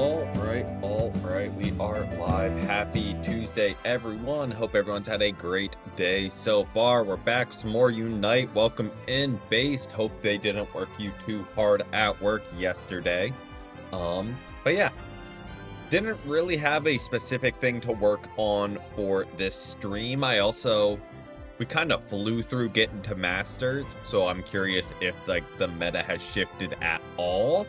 All right. We are live. Happy Tuesday, everyone. Hope everyone's had a great day so far. We're back with some more Unite. Welcome in, Based. Hope they didn't work you too hard at work yesterday. But yeah, didn't really have a specific thing to work on for this stream. We kind of flew through getting to Masters, so I'm curious if like the meta has shifted at all.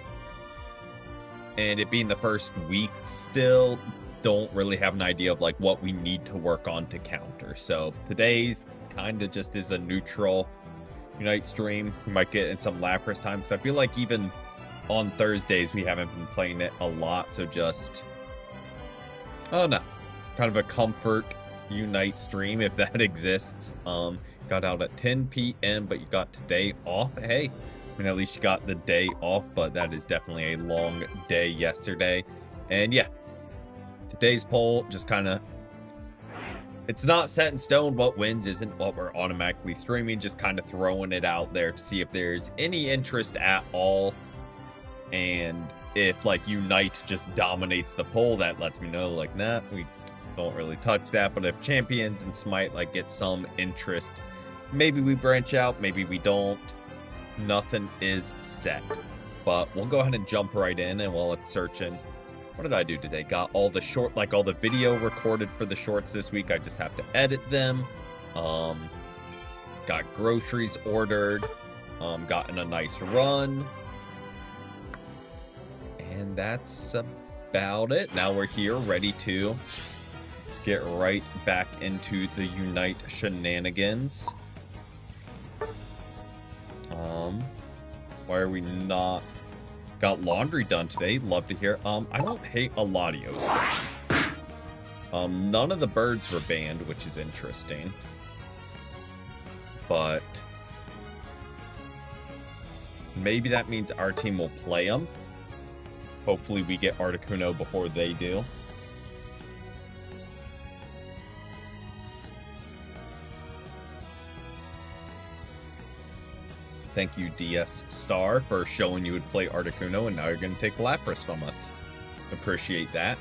And it being the first week still, don't really have an idea of like what we need to work on to counter. So today's kind of just is a neutral Unite stream. We might get in some Lapras time, because I feel like even on Thursdays we haven't been playing it a lot. So just, oh no, kind of a comfort Unite stream if that exists. Got out at 10 p.m. but you got today off. Hey, I mean, at least you got the day off, but that is definitely a long day yesterday. And yeah, today's poll just kind of, it's not set in stone. What wins isn't what we're automatically streaming, just kind of throwing it out there to see if there's any interest at all. And if like Unite just dominates the poll, that lets me know like, nah, we don't really touch that. But if Champions and Smite like get some interest, maybe we branch out, maybe we don't. Nothing is set, but we'll go ahead and jump right in. And while it's searching, what did I do today? Got all the all the video recorded for the shorts this week. I just have to edit them. Got groceries ordered, gotten a nice run, and that's about it. Now we're here ready to get right back into the Unite shenanigans. Why are we not got laundry done today? Love to hear. I don't hate Eladios. None of the birds were banned, which is interesting. But maybe that means our team will play them. Hopefully we get Articuno before they do. Thank you, DS Star, for showing you would play Articuno, and now you're going to take Lapras from us. Appreciate that.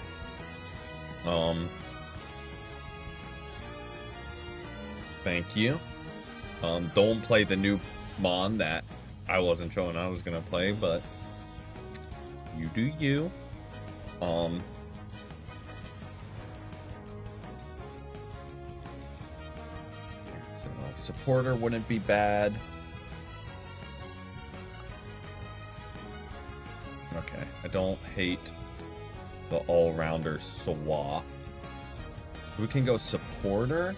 Thank you. Don't play the new Mon that I wasn't showing I was going to play, but you do you. So supporter wouldn't be bad. Okay, I don't hate the all-rounder Sawa. We can go supporter?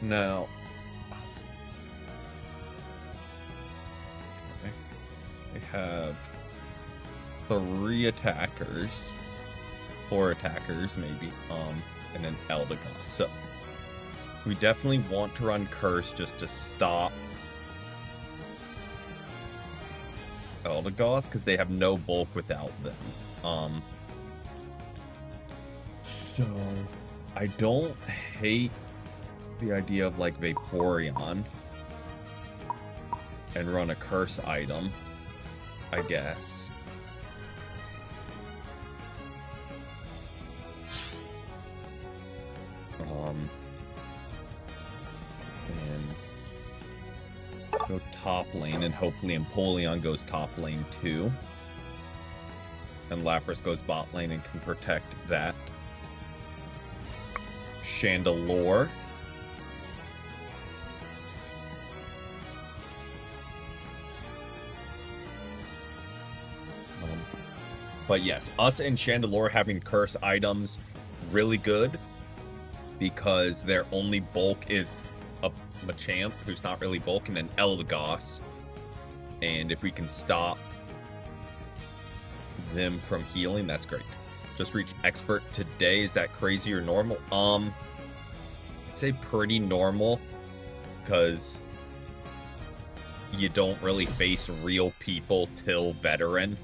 No. Okay. We have 3 attackers. 4 attackers, maybe. And then Eldegoss. So, we definitely want to run Curse just to stop Eldegoss, because they have no bulk without them. So I don't hate the idea of like Vaporeon and run a curse item, I guess. And go top lane, and hopefully Empoleon goes top lane too. And Lapras goes bot lane and can protect that. Chandelure. But yes, us and Chandelure having curse items really good, because their only bulk is a Machamp, who's not really bulk, and then Eldegoss. And if we can stop them from healing, that's great. Just reached expert today. Is that crazy or normal? I'd say pretty normal, because you don't really face real people till veteran.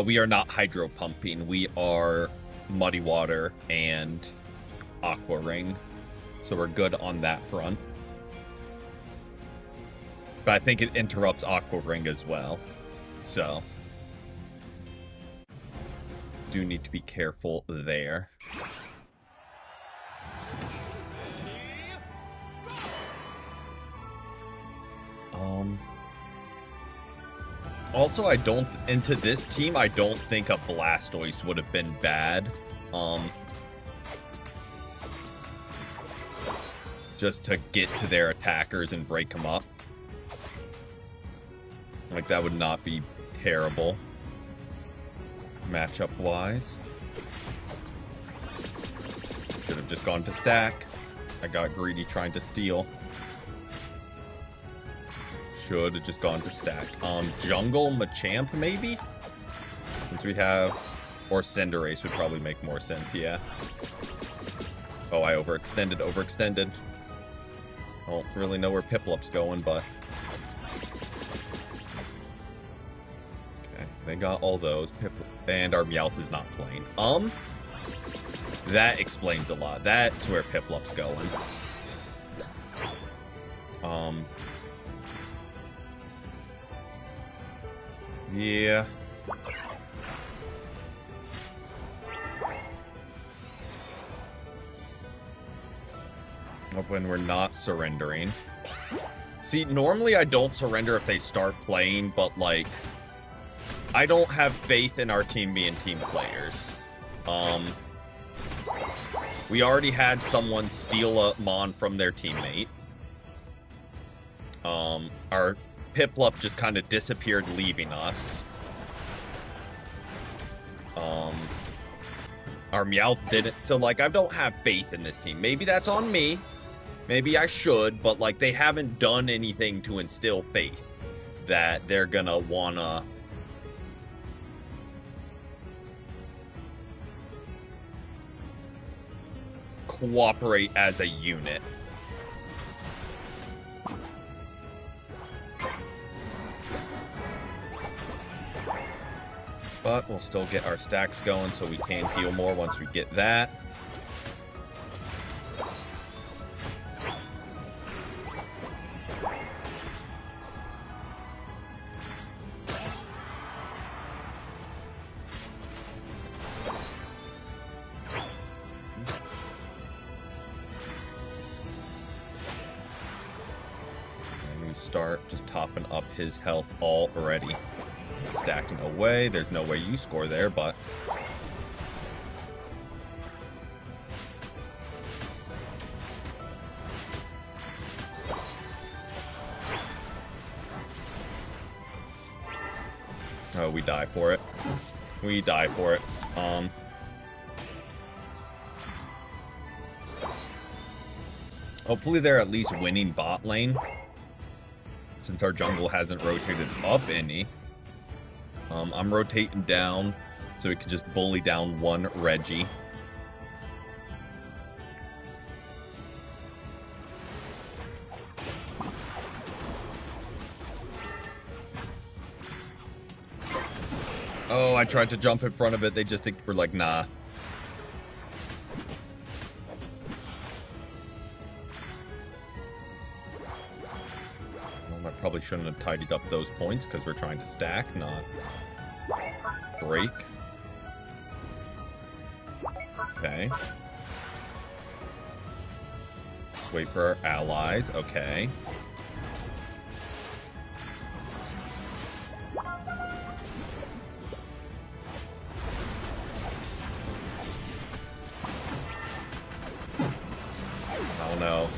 We are not hydro pumping. We are Muddy Water and Aqua Ring. So we're good on that front. But I think it interrupts Aqua Ring as well. So, do need to be careful there. Also, into this team, I don't think a Blastoise would have been bad. Just to get to their attackers and break them up. Like, that would not be terrible. Matchup-wise. Should have just gone to stack. I got greedy trying to steal. Should have just gone to stack. Jungle Machamp, maybe? Since we have... Or Cinderace would probably make more sense, yeah. Oh, I overextended. I don't really know where Piplup's going, but... Okay, they got all those. And our Meowth is not playing. That explains a lot. That's where Piplup's going. Yeah. When we're not surrendering. See, normally I don't surrender if they start playing, but, like, I don't have faith in our team being team players. We already had someone steal a Mon from their teammate. Our Piplup just kind of disappeared, leaving us. Our Meowth didn't. So, like, I don't have faith in this team. Maybe that's on me. Maybe I should, but, like, they haven't done anything to instill faith that they're gonna wanna... cooperate as a unit. But we'll still get our stacks going so we can heal more once we get that. And we start just topping up his health already. Stacking away. There's no way you score there, but... Oh, we die for it. We die for it. Hopefully they're at least winning bot lane. Since our jungle hasn't rotated up any. I'm rotating down so we can just bully down one Reggie. Oh, I tried to jump in front of it. They just were like, nah. Well, I probably shouldn't have tidied up those points because we're trying to stack, not break. Okay. Wait for our allies. Okay. Oh no.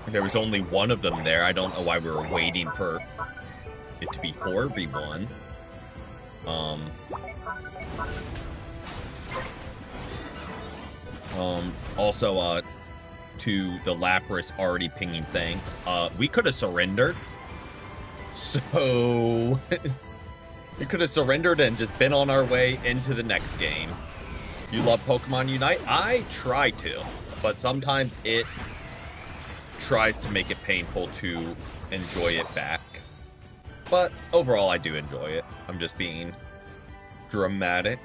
There was only one of them there. I don't know why we were waiting for it to be 4v1. Also, to the Lapras already pinging thanks. We could have surrendered. So, we could have surrendered and just been on our way into the next game. You love Pokemon Unite? I try to, but sometimes it tries to make it painful to enjoy it back. But overall, I do enjoy it. I'm just being dramatic.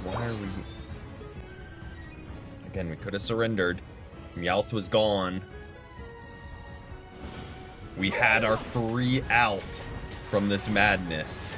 Why are we... Again, we could have surrendered. Meowth was gone. We had our 3 out from this madness.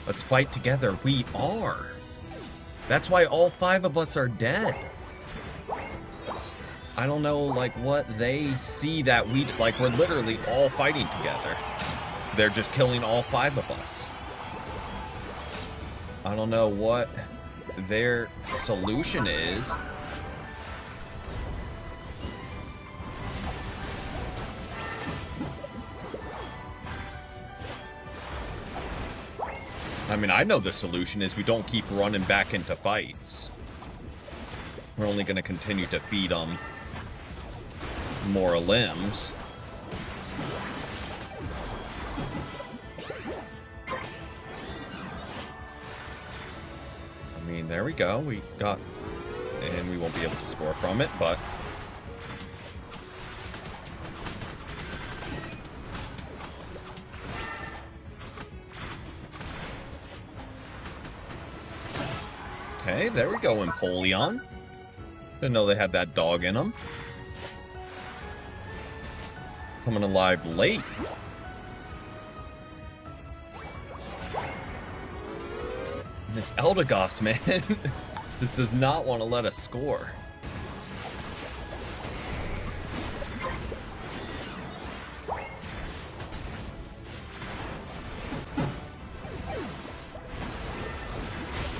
Let's fight together. We are. That's why all 5 of us are dead. I don't know, like, what they see that we... Like, we're literally all fighting together. They're just killing all 5 of us. I don't know what their solution is. I mean, I know the solution is we don't keep running back into fights. We're only going to continue to feed them more limbs. I mean, there we go. We got... And we won't be able to score from it, but... Okay, there we go, Empoleon. Didn't know they had that dog in them. Coming alive late. And this Eldegoss, man, just does not want to let us score.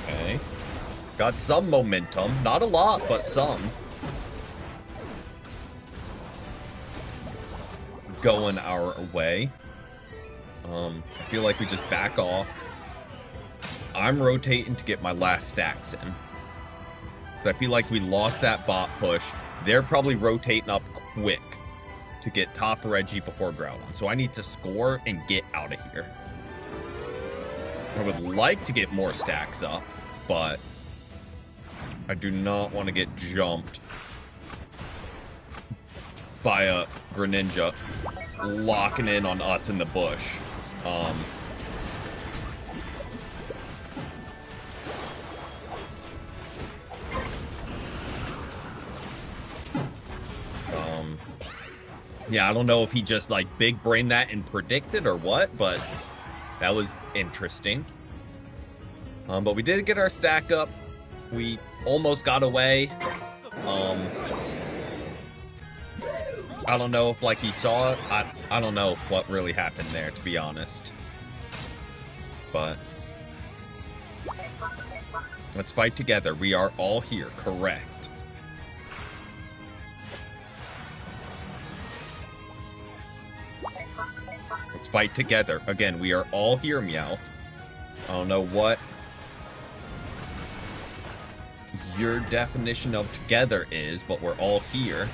Okay. Got some momentum. Not a lot, but some. Going our way. I feel like we just back off. I'm rotating to get my last stacks in. So I feel like we lost that bot push. They're probably rotating up quick to get top Reggie before Groudon. So I need to score and get out of here. I would like to get more stacks up, but I do not want to get jumped by a Greninja locking in on us in the bush. Yeah, I don't know if he just like big brained that and predicted or what, but that was interesting. But we did get our stack up. We almost got away. I don't know if like he saw it. I don't know what really happened there, to be honest. But let's fight together. We are all here, correct? Let's fight together. Again, we are all here, Meowth. I don't know what your definition of together is, but we're all here.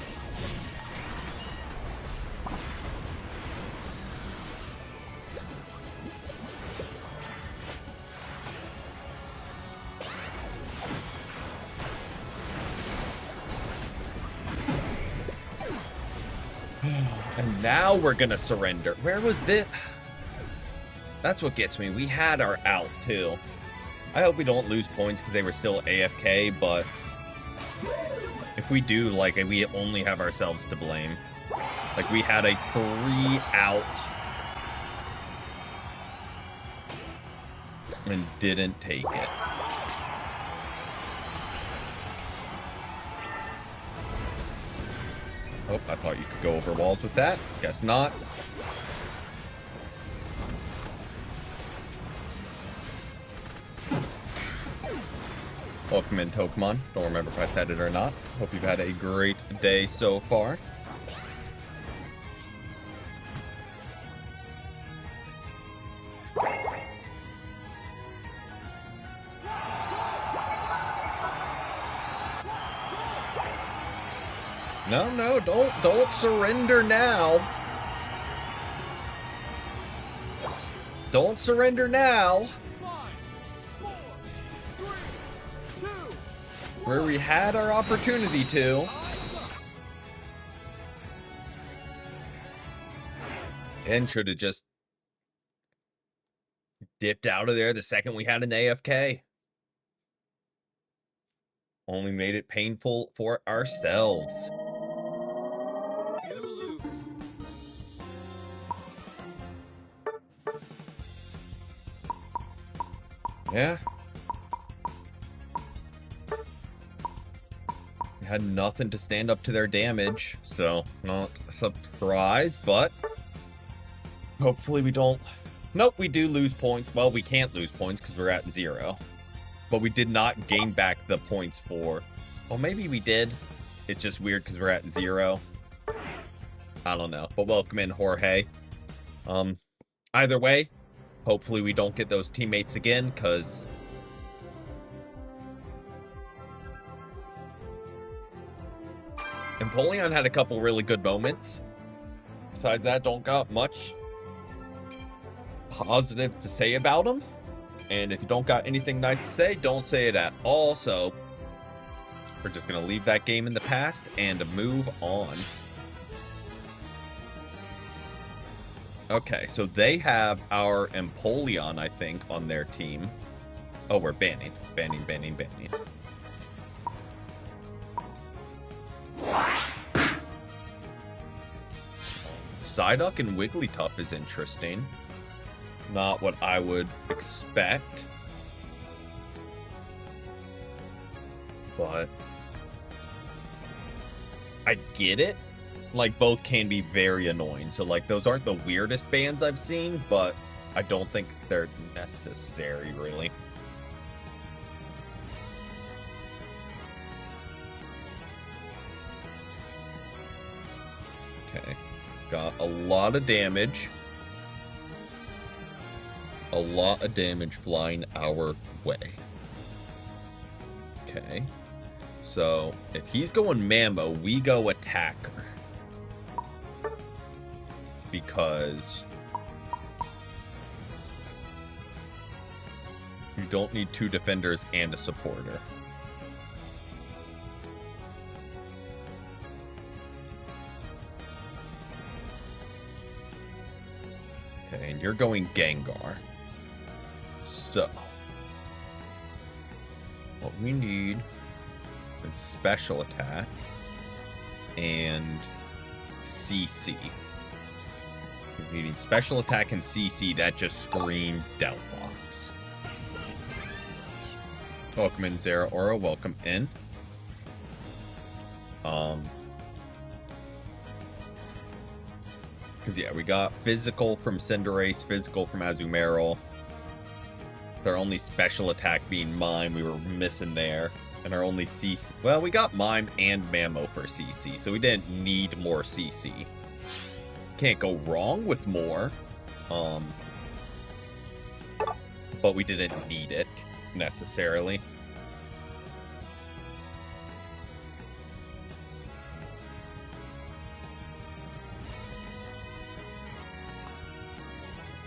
And now we're gonna surrender. Where was this? That's what gets me. We had our out too. I hope we don't lose points because they were still AFK, but if we do, like, we only have ourselves to blame. Like, we had a 3 out and didn't take it. Oh, I thought you could go over walls with that. Guess not. Welcome in, Pokemon. Don't remember if I said it or not. Hope you've had a great day so far. No, don't surrender now. Don't surrender now. Where we had our opportunity to. And should have just dipped out of there the second we had an AFK. Only made it painful for ourselves. Yeah. Had nothing to stand up to their damage, so not surprised, but hopefully we don't. Nope, we do lose points. Well, we can't lose points because we're at 0. But we did not gain back the points for. Well, maybe we did. It's just weird because we're at 0. I don't know. But welcome in, Jorge. Either way, hopefully we don't get those teammates again, because Empoleon had a couple really good moments. Besides that, don't got much positive to say about him. And if you don't got anything nice to say, don't say it at all. So we're just going to leave that game in the past and move on. Okay, so they have our Empoleon, I think, on their team. Oh, we're banning. Psyduck and Wigglytuff is interesting. Not what I would expect. But I get it. Like, both can be very annoying. So, like, those aren't the weirdest bans I've seen, but I don't think they're necessary, really. Okay. Got a lot of damage. A lot of damage flying our way. Okay. So, if he's going Mammo, we go Attacker. Because you don't need 2 defenders and a supporter. Okay, and you're going Gengar. So, what we need is Special Attack and CC. Needing Special Attack and CC, that just screams Delphox. Welcome in, Zeraora. Welcome in. Because, yeah, we got Physical from Cinderace, Physical from Azumarill. Their only Special Attack being Mime, we were missing there. And our only CC... Well, we got Mime and Mammo for CC, so we didn't need more CC. Can't go wrong with more, but we didn't need it necessarily.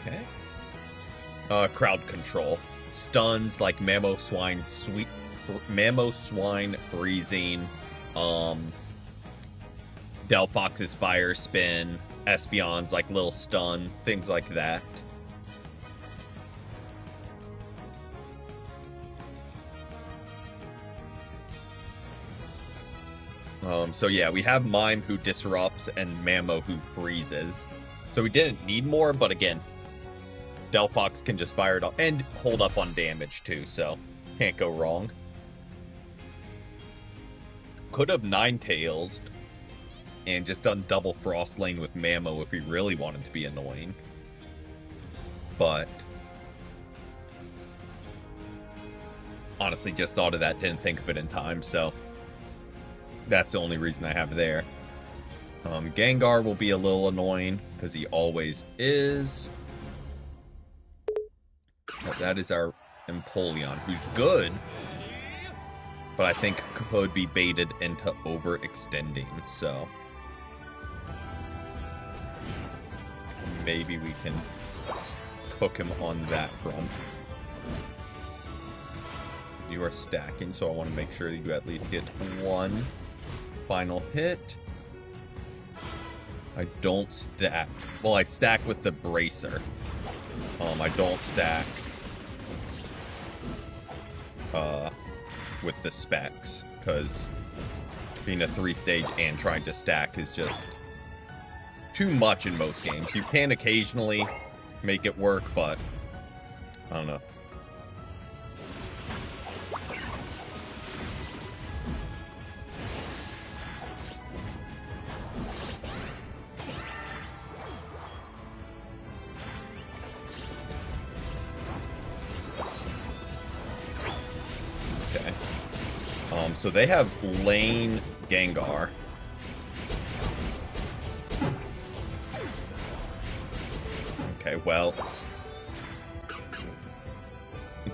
Okay. Crowd control stuns like Mammo Swine freezing, Delphox's Fire Spin, Espeon's like little stun, things like that. So yeah, we have Mime who disrupts and Mammo who freezes. So we didn't need more, but again, Delphox can just fire it up and hold up on damage too, so can't go wrong. Could have Ninetales and just done double Frost Lane with Mammo if we really wanted to be annoying. But honestly, just thought of that, didn't think of it in time, so that's the only reason I have there. Gengar will be a little annoying, because he always is. But that is our Empoleon, who's good. but I think could be baited into overextending, so maybe we can cook him on that front. You are stacking, so I want to make sure you at least get one final hit. I don't stack. Well, I stack with the bracer. I don't stack with the specs, because being a 3-stage and trying to stack is just too much in most games. You can occasionally make it work, but I don't know. So they have lane Gengar. Okay, well,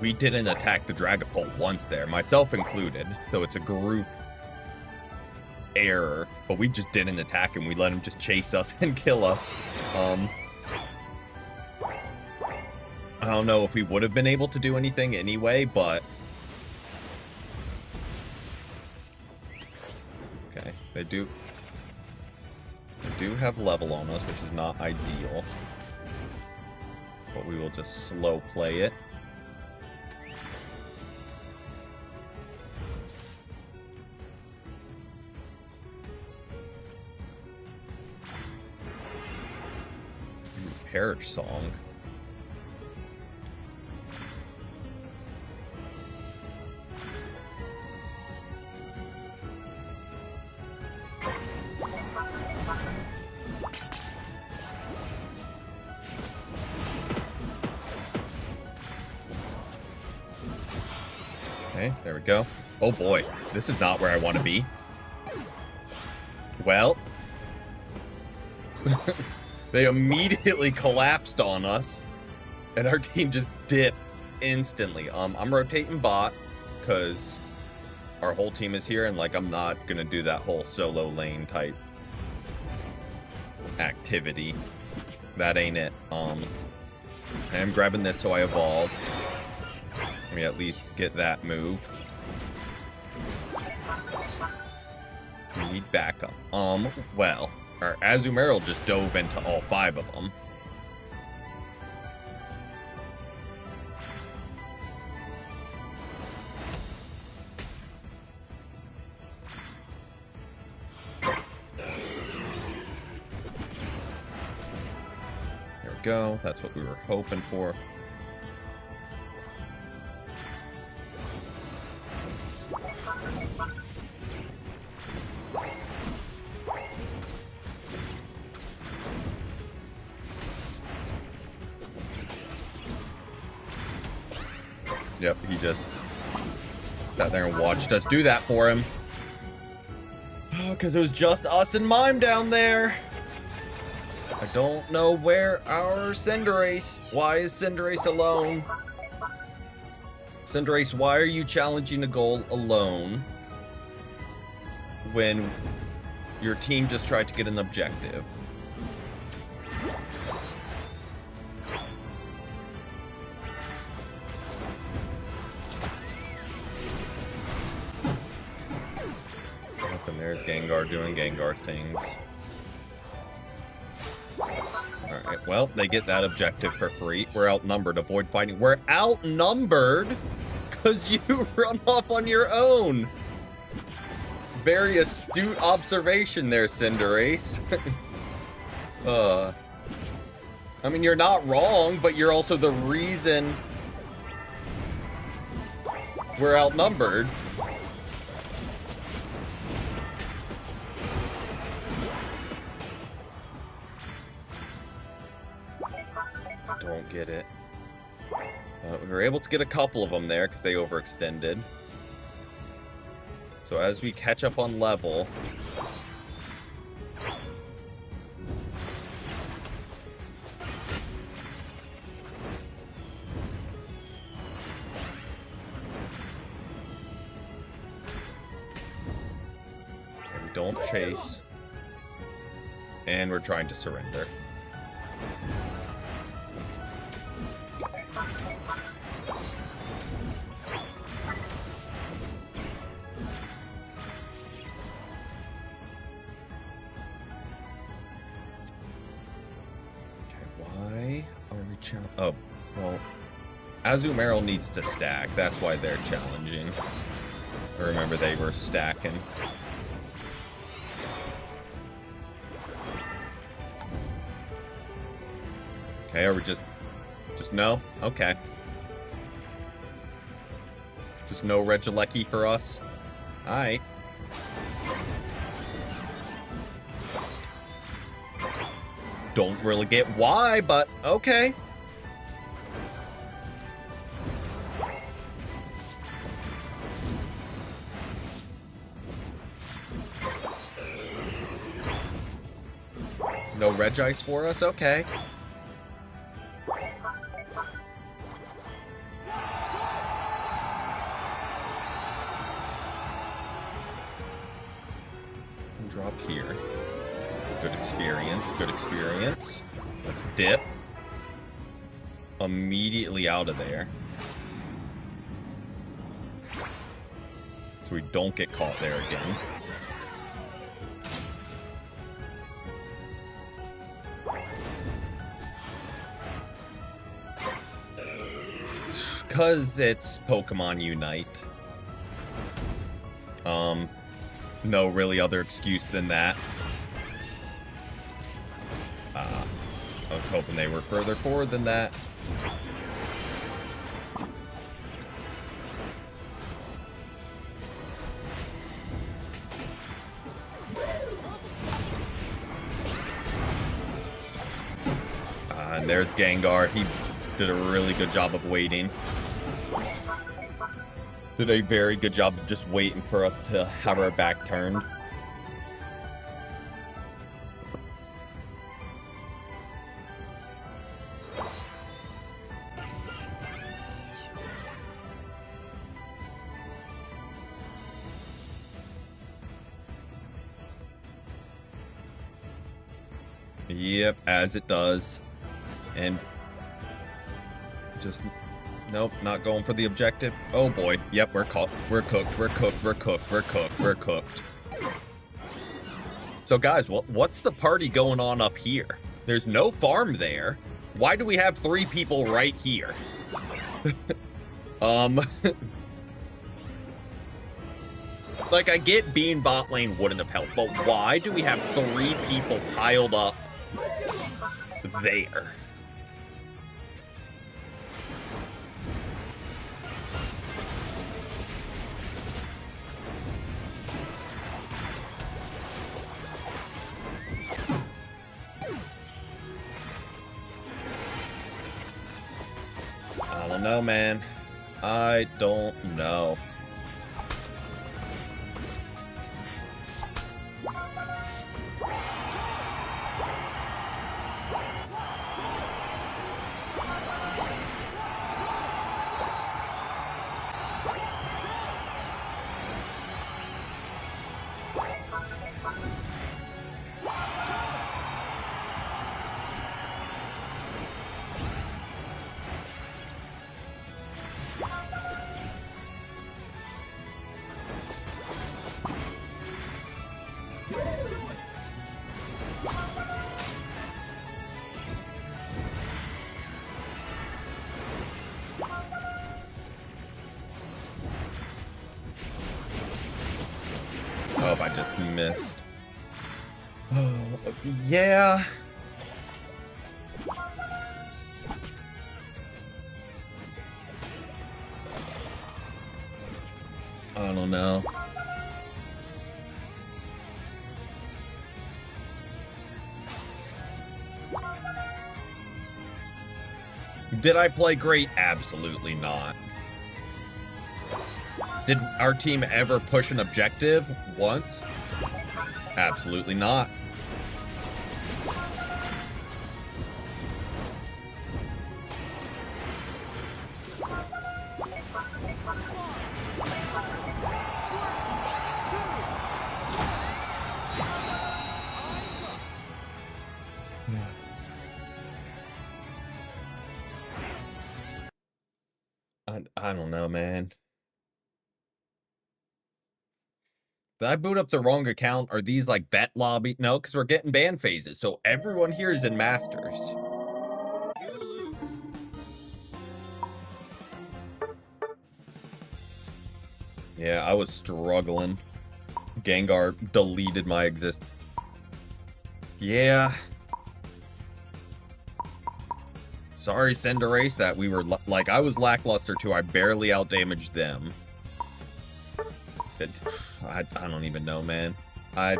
we didn't attack the Dragapult once there, myself included, so it's a group error, but we just didn't attack him. We let him just chase us and kill us. I don't know if we would have been able to do anything anyway, but okay, they do have level on us, which is not ideal. But we will just slow play it. Perish Song. Okay, there we go. Oh boy, this is not where I want to be. Well, they immediately collapsed on us, and our team just dipped instantly. I'm rotating bot, because our whole team is here, and, like, I'm not going to do that whole solo lane type activity. That ain't it. I am grabbing this so I evolve. Let me at least get that move. We need backup. Well, our Azumarill just dove into all 5 of them. There we go. That's what we were hoping for. Yep, he just sat there and watched us do that for him. Oh, because it was just us and Mime down there. I don't know where our Cinderace. Why is Cinderace alone? Cinderace, why are you challenging a goal alone when your team just tried to get an objective? There's Gengar doing Gengar things. Alright, well, they get that objective for free. We're outnumbered. Avoid fighting. We're outnumbered because you run off on your own. Very astute observation there, Cinderace. I mean, you're not wrong, but you're also the reason we're outnumbered. Don't get it. We were able to get a couple of them there because they overextended. So as we catch up on level, don't chase. And we're trying to surrender. Oh, well, Azumarill needs to stack. That's why they're challenging. I remember they were stacking. Okay, are we just no? Okay. Just no Regieleki for us? Alright. Don't really get why, but okay. No Regice for us? Okay. Drop here. Good experience, good experience. Let's dip. Immediately out of there. So we don't get caught there again. Because it's Pokemon Unite. No really other excuse than that. I was hoping they were further forward than that. And there's Gengar. He did a really good job of waiting. Did a very good job of just waiting for us to have our back turned. Yep, as it does. And just... Nope, not going for the objective. Oh boy. Yep, we're caught. We're cooked. We're cooked. We're cooked. We're cooked. We're cooked. So guys, what's the party going on up here? There's no farm there. Why do we have 3 people right here? Like, I get being bot lane wouldn't have helped, but why do we have 3 people piled up there? I don't know, man. I don't know. Oh, I just missed. Oh, yeah. I don't know. Did I play great? Absolutely not. Did our team ever push an objective once? Absolutely not. I don't know, man. Did I boot up the wrong account? Are these like vet lobby? No, because we're getting ban phases. So everyone here is in Masters. Yeah, I was struggling. Gengar deleted my existence. Yeah. Sorry, Cinderace, that we were like, I was lackluster too. I barely outdamaged them. I don't even know, man. I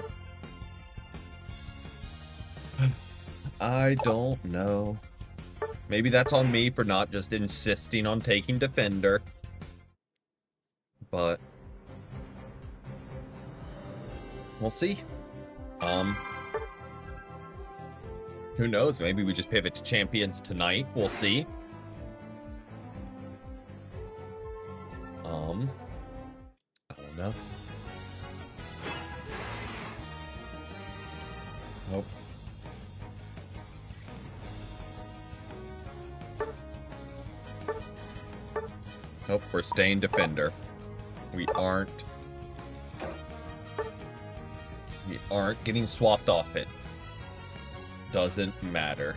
don't know. Maybe that's on me for not just insisting on taking Defender. But we'll see. Who knows? Maybe we just pivot to champions tonight. We'll see. I don't know. Nope. Nope, we're staying Defender. We aren't getting swapped off it. Doesn't matter.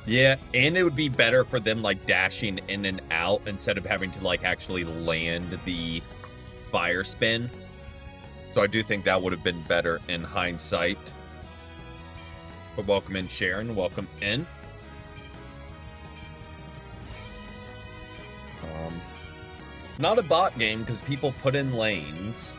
Yeah, and it would be better for them, like, dashing in and out instead of having to, like, actually land the fire spin. So I do think that would have been better in hindsight. But welcome in, Sharon. Welcome in. It's not a bot game because people put in lanes.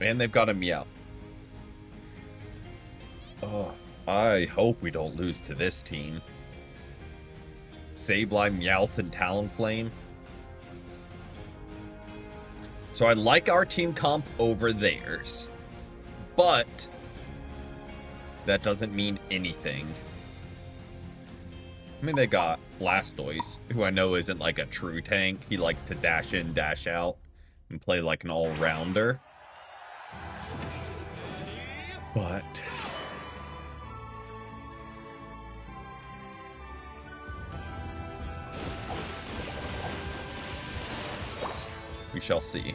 And they've got a Meow. Oh, I hope we don't lose to this team. Sableye, Meowth, and Talonflame. So I like our team comp over theirs. But that doesn't mean anything. I mean, they got Blastoise, who I know isn't like a true tank. He likes to dash in, dash out, and play like an all-rounder. But we shall see.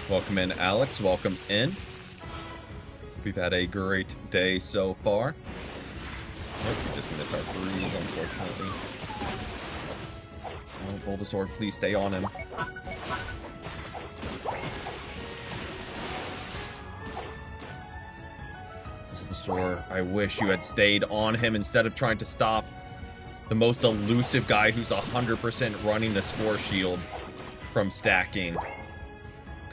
Welcome in, Alex. Welcome in. We've had a great day so far. Oh, we just missed our freeze, unfortunately. Oh, Bulbasaur, please stay on him. Bulbasaur, I wish you had stayed on him instead of trying to stop the most elusive guy who's 100% running the Spore Shield from stacking.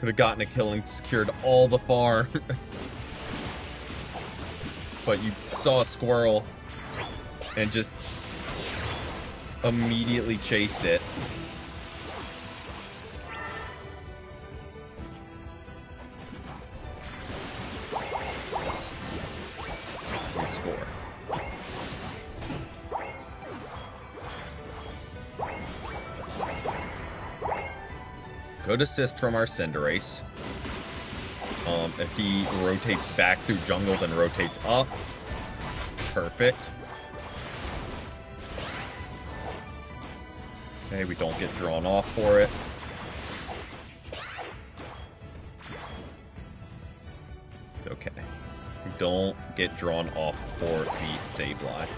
Could have gotten a kill and secured all the farm. But you saw a squirrel and just immediately chased it. We score. Good assist from our Cinderace. If he rotates back through jungle, then rotates up. Perfect. Okay, we don't get drawn off for it. Okay. We don't get drawn off for the Sableye.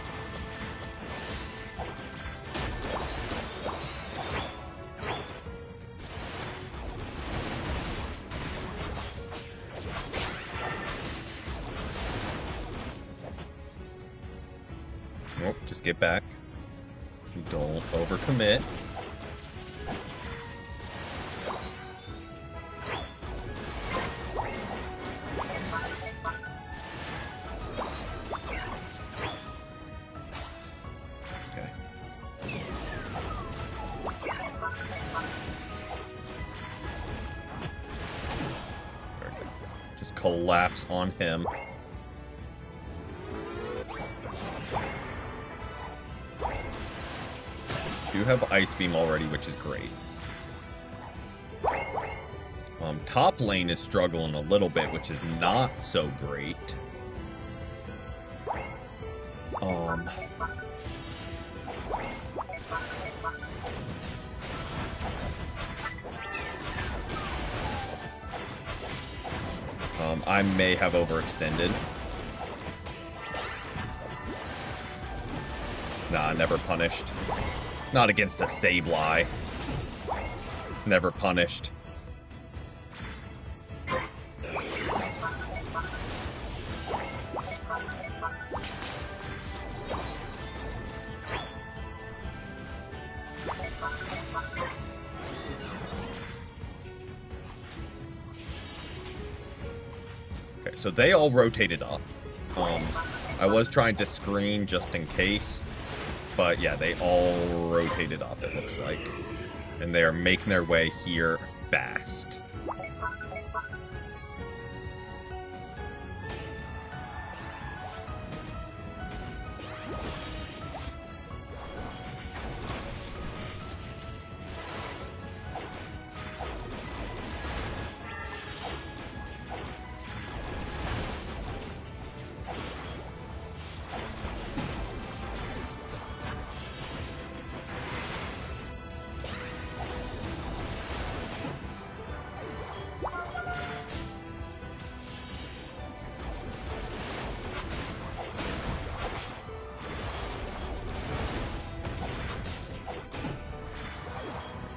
Nope, just get back. Don't overcommit. Okay. Just collapse on him. do have Ice Beam already, which is great. Top lane is struggling a little bit, which is not so great. I may have overextended. Nah, never punished. Not against a Sableye. Never punished. Okay, so they all rotated up. I was trying to screen just in case. But yeah, they all rotated up, it looks like. And they are making their way here fast.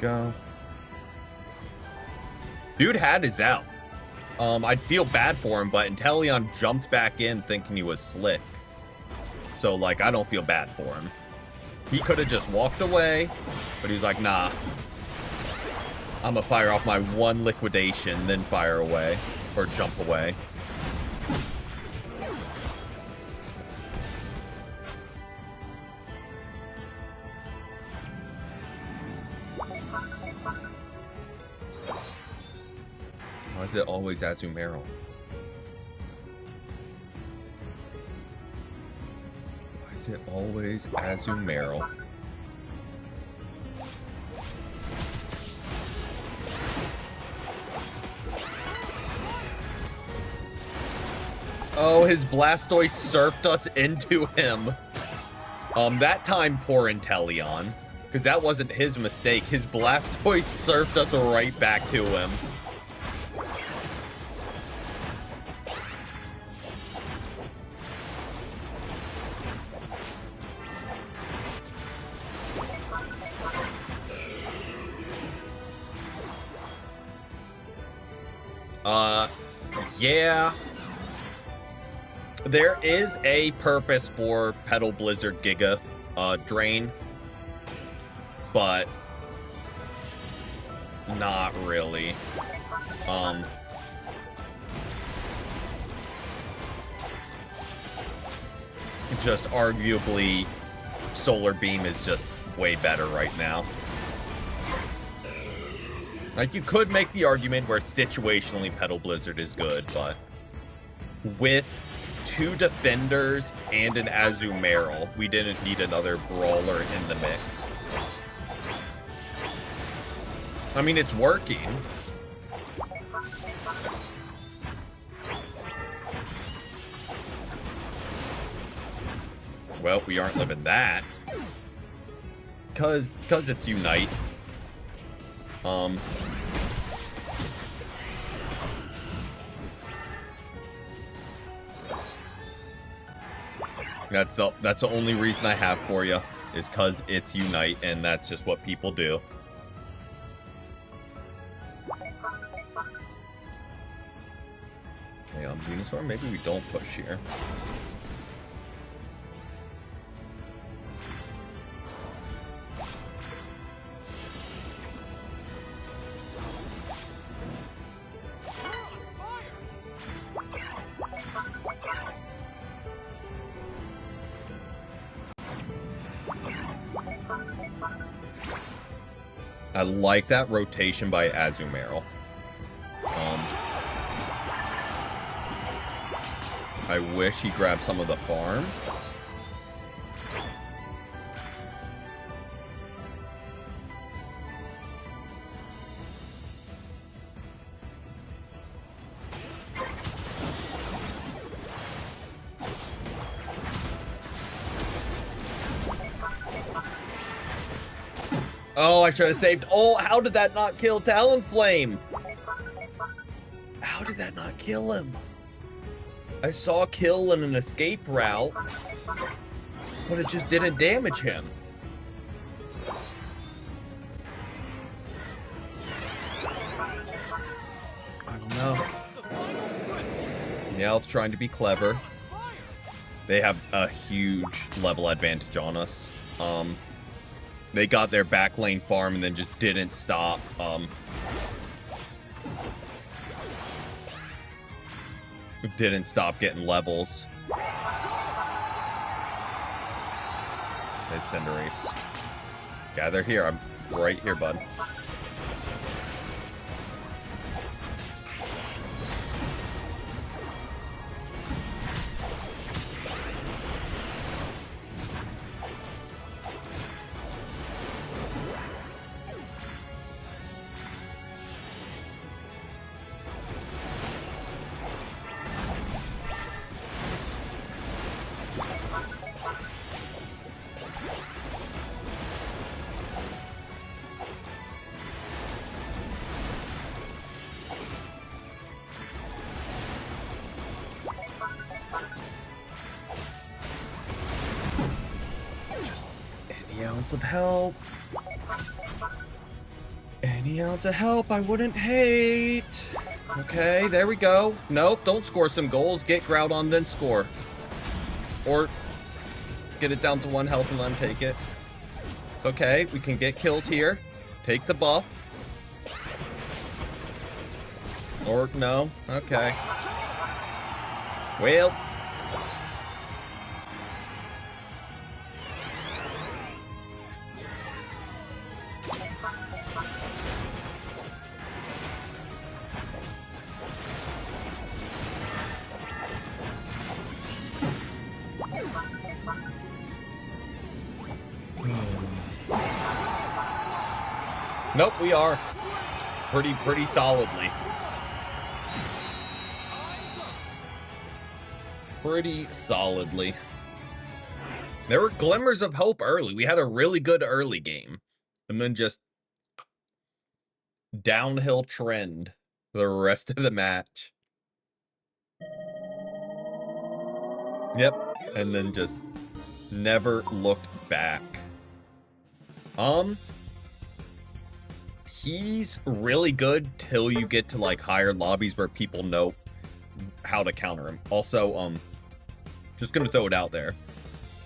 Go. Dude had his out. I'd feel bad for him, but Inteleon jumped back in thinking he was slick. So, like, I don't feel bad for him. He could have just walked away, but he was like, nah. I'm gonna fire off my one liquidation, then fire away. Or jump away. Why is it always Azumarill? Why is it always Azumarill? Oh, his Blastoise surfed us into him. That time, poor Inteleon. Because that wasn't his mistake. His Blastoise surfed us right back to him. Yeah. There is a purpose for Petal Blizzard Giga Drain, but not really. Just arguably, Solar Beam is just way better right now. Like, you could make the argument where situationally Petal Blizzard is good, but with 2 defenders and an Azumarill, we didn't need another brawler in the mix. I mean, it's working. Well, we aren't living that. Cause it's Unite. That's the only reason I have for you, is cause it's Unite, and that's just what people do. Okay, Venusaur, maybe we don't push here. I like that rotation by Azumarill. I wish he grabbed some of the farm. Oh, I should have saved. Oh, how did that not kill Talonflame? How did that not kill him? I saw a kill and an escape route, but it just didn't damage him. I don't know. Meowth's trying to be clever. They have a huge level advantage on us. They got their back lane farm and then just didn't stop. Didn't stop getting levels. Hey, Cinderace. Gather here. I'm right here, bud. Ounce of help. Any ounce of help I wouldn't hate. Okay, there we go. Nope, don't score some goals. Get Groudon, then score. Or get it down to 1 health and let him take it. Okay, we can get kills here. Take the buff. Or no. Okay. Well. Nope, we are. Pretty solidly. Pretty solidly. There were glimmers of hope early. We had a really good early game. And then just downhill trend for the rest of the match. Yep. And then just never looked back. He's really good till you get to like higher lobbies where people know how to counter him. Also, just gonna throw it out there.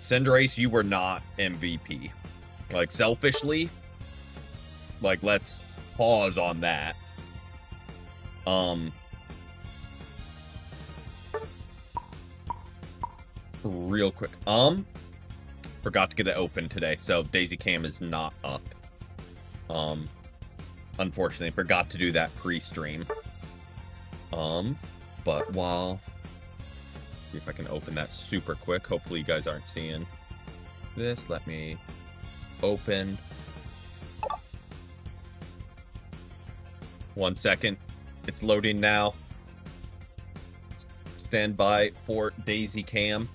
Cinderace, you were not MVP. Like, selfishly, like, let's pause on that. Real quick. Forgot to get it open today, so Daisy Cam is not up. Unfortunately, forgot to do that pre-stream. But while... See if I can open that super quick. Hopefully you guys aren't seeing this. Let me open. 1 second. It's loading now. Stand by for Daisy Cam.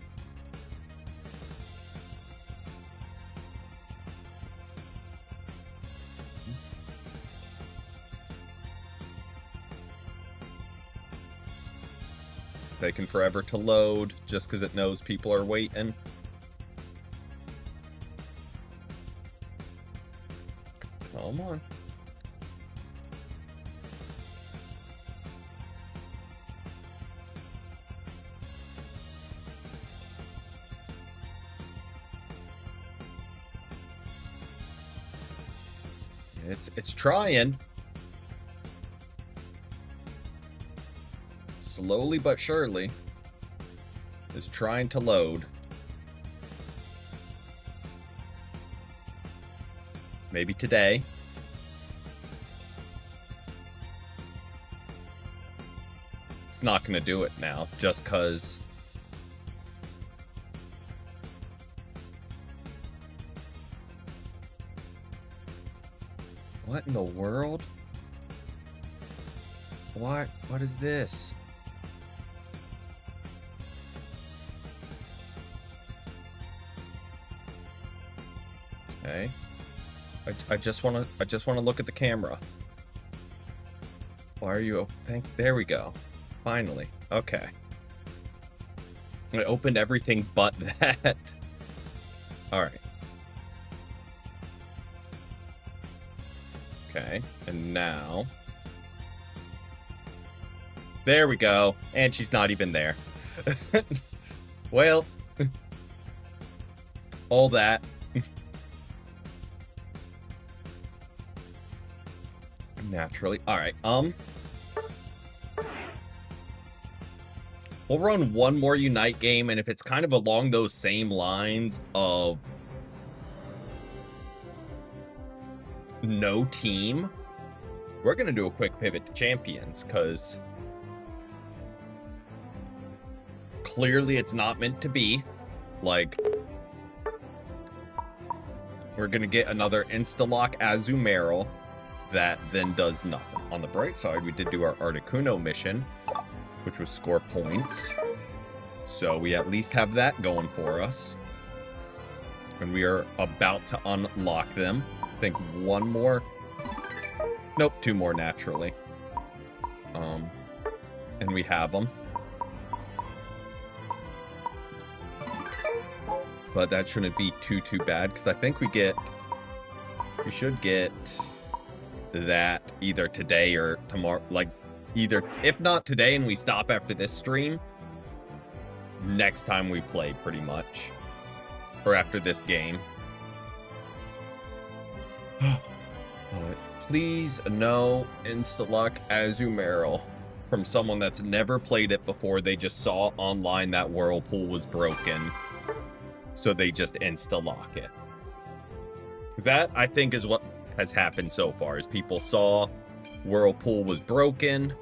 Taking forever to load just because it knows people are waiting. Come on. It's trying. Slowly but surely is trying to load. Maybe today. It's not going to do it now just because what in the world? What is this? Okay. I just want to look at the camera. Why are you open? There we go. Finally. Okay. I opened everything but that. All right. Okay. And now. There we go. And she's not even there. Well. All that. Naturally. All right. We'll run one more Unite game, and if it's kind of along those same lines of no team, we're going to do a quick pivot to champions, because clearly it's not meant to be. Like, we're going to get another Insta-Lock Azumarill that then does nothing. On the bright side, we did do our Articuno mission, which was score points. So we at least have that going for us. And we are about to unlock them. I think one more. Nope, two more naturally. And we have them. But that shouldn't be too bad, because I think we should get that either today or tomorrow. Like, either, if not today and we stop after this stream, next time we play, pretty much. Or after this game. But please, no Insta-Lock Azumarill from someone that's never played it before. They just saw online that Whirlpool was broken, so they just Insta-Lock it. That, I think, is what has happened so far, is people saw Whirlpool was broken,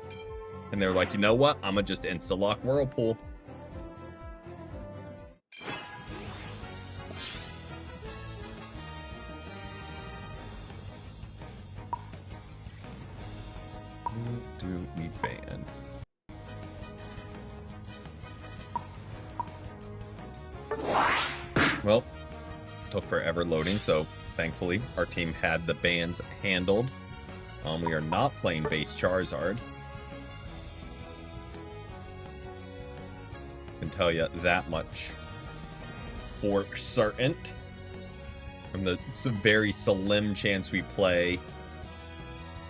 and they're like, you know what? I'm gonna just Insta-Lock Whirlpool. Who do we ban? Well, took forever loading, so thankfully our team had the bans handled. We are not playing base Charizard. Can tell you that much for certain. And the very slim chance we play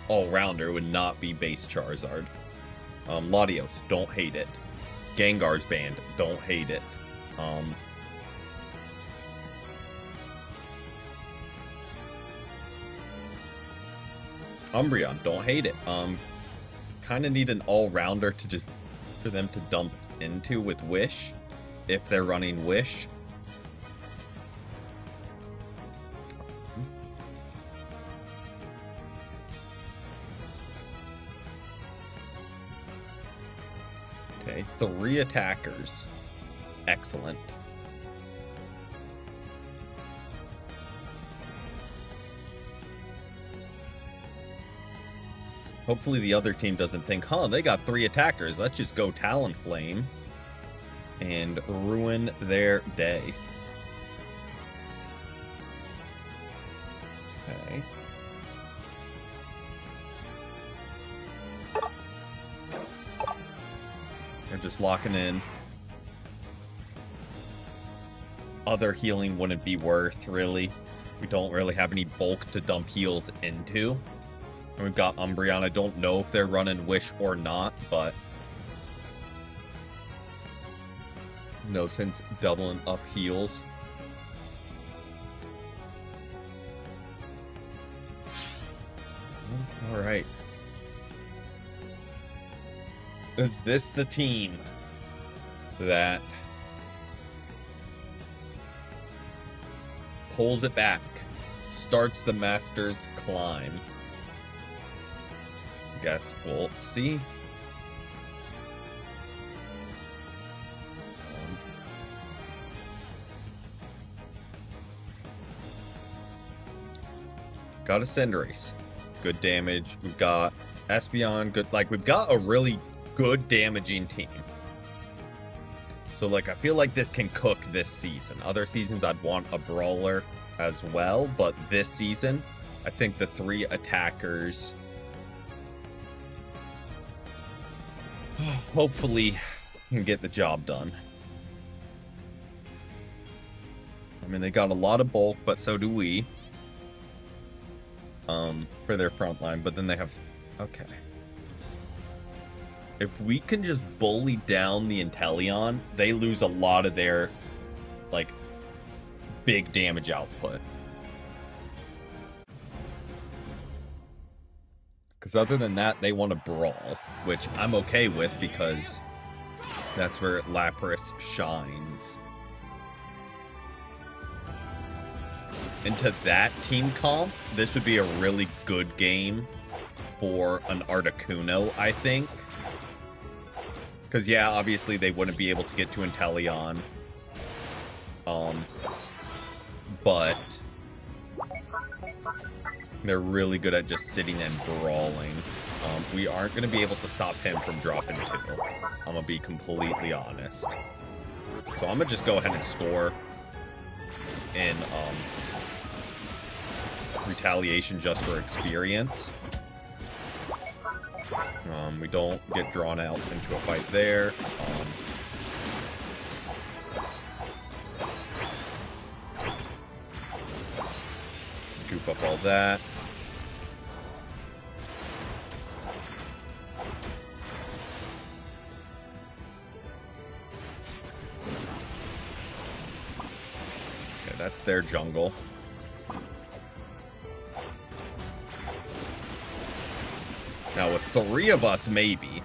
all-rounder would not be base Charizard. Latios, don't hate it. Gengar's banned, don't hate it. Umbreon, don't hate it. Kind of need an all-rounder to just for them to dump into with Wish, if they're running Wish. Okay, 3 attackers. Excellent. Hopefully the other team doesn't think, huh, they got 3 attackers. Let's just go Talonflame and ruin their day. Okay. They're just locking in. Other healing wouldn't be worth, really. We don't really have any bulk to dump heals into. And we've got Umbreon. I don't know if they're running Wish or not, but no sense doubling up heals. All right. Is this the team that pulls it back, starts the Masters climb? Guess we'll see. Got a Cinderace, good damage. We've got Espeon, good. Like, we've got a really good damaging team. So, like, I feel like this can cook this season. Other seasons I'd want a brawler as well, but this season I think the 3 attackers hopefully can get the job done. I mean, they got a lot of bulk, but so do we. For their front line, but then they have... Okay. If we can just bully down the Inteleon, they lose a lot of their, like, big damage output. Because other than that, they want to brawl, which I'm okay with because that's where Lapras shines. Into that team comp, this would be a really good game for an Articuno, I think. Because, yeah, obviously they wouldn't be able to get to Inteleon. But they're really good at just sitting and brawling. We aren't going to be able to stop him from dropping 2. I'm going to be completely honest. So I'm going to just go ahead and score in retaliation just for experience. We don't get drawn out into a fight there. Scoop up all that. Okay, that's their jungle. Now, with 3 of us, maybe.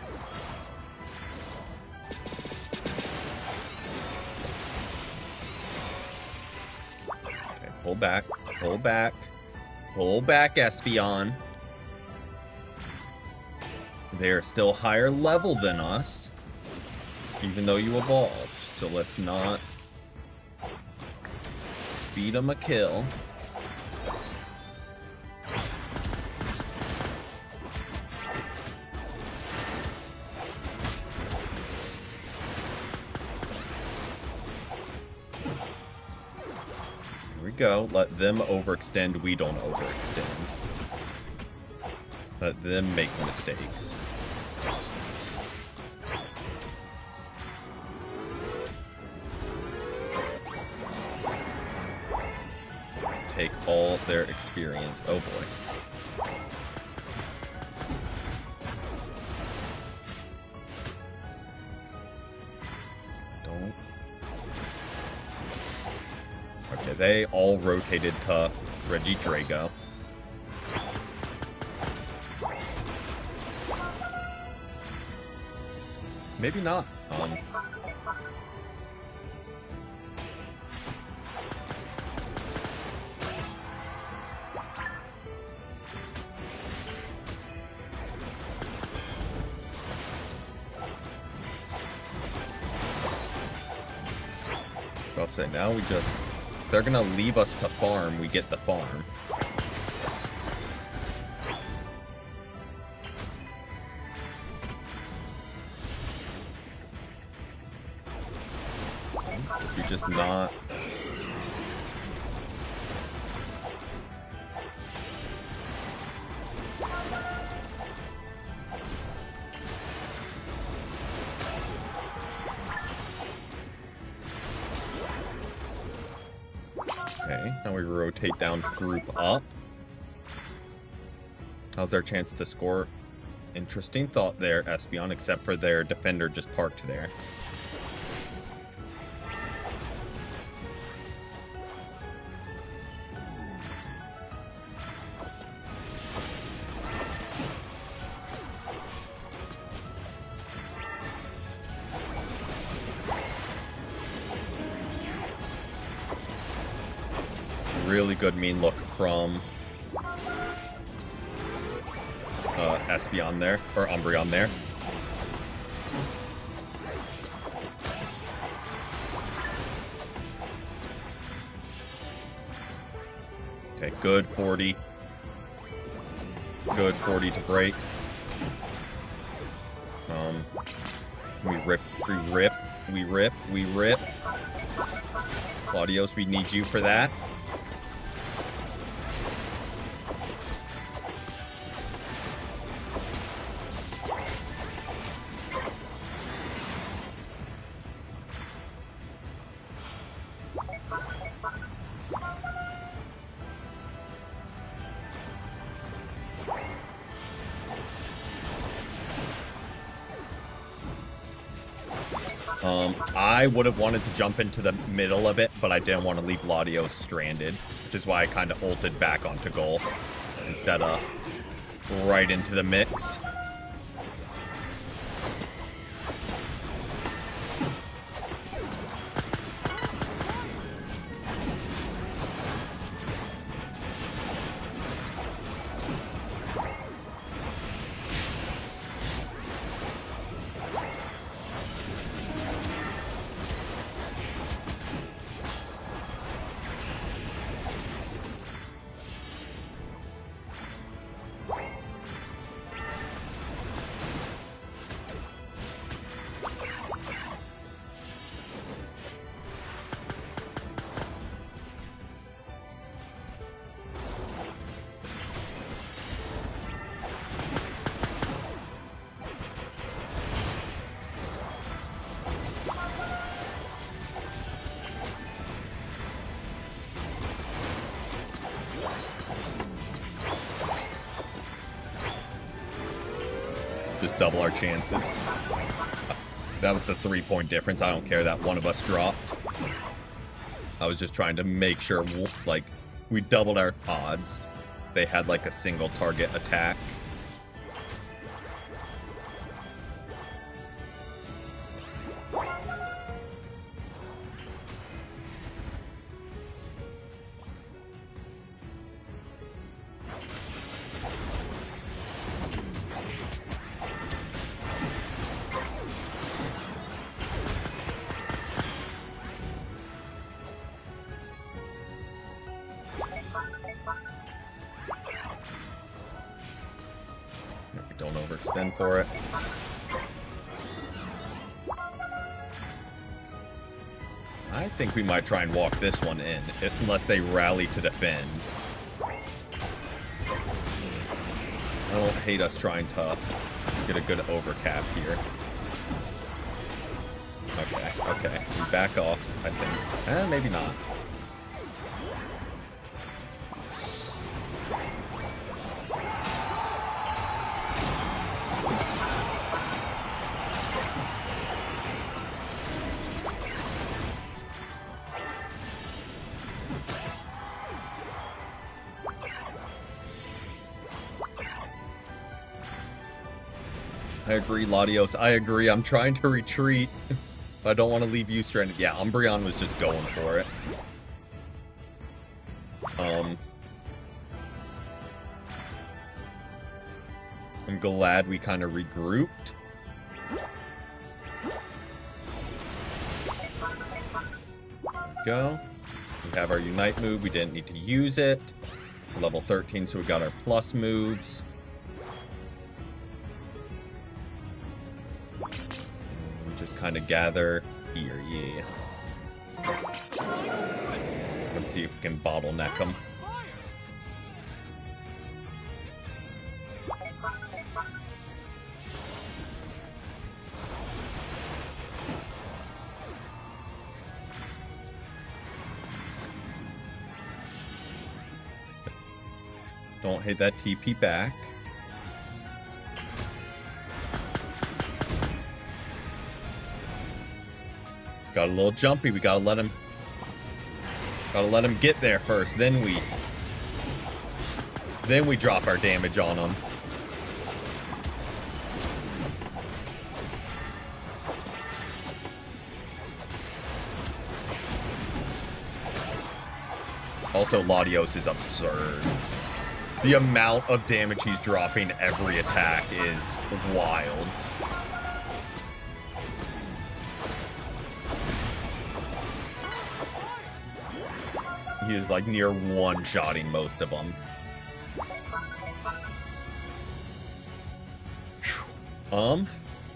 Okay, pull back, pull back, pull back, Espeon. They're still higher level than us, even though you evolved. So let's not beat them a kill. Go. Let them overextend. We don't overextend. Let them make mistakes. Take all their experience. Oh boy. Don't. Okay, they all rotated to Regidrago. Maybe not. I'll say now we just... They're gonna leave us to farm, we get the farm. You're just not... Okay, now we rotate down to group up. How's our chance to score? Interesting thought there, Espeon, except for their defender just parked there. Really good mean look from Espeon there, or Umbreon there. Okay, good 40. Good 40 to break. We rip. Claudios, we need you for that. I would have wanted to jump into the middle of it, but I didn't want to leave Latios stranded, which is why I kind of ulted back onto goal instead of right into the mix. Just double our chances. That was a 3-point difference. I don't care that one of us dropped. I was just trying to make sure, like, we doubled our odds. They had, like, a single target attack. Don't overextend for it. I think we might try and walk this one in, unless they rally to defend. I don't hate us trying to get a good overcap here. Okay. We back off, I think. Maybe not. I agree, Latios. I agree. I'm trying to retreat. I don't want to leave you stranded. Yeah, Umbreon was just going for it. I'm glad we kind of regrouped. Go. We have our Unite move. We didn't need to use it. Level 13, so we got our plus moves. Just kind of gather here, yeah. Let's see if we can bottleneck them. Don't hit that TP back. Got a little jumpy. We gotta let him get there first. Then we drop our damage on him. Also, Latios is absurd. The amount of damage he's dropping every attack is wild. He is like near one-shotting most of them.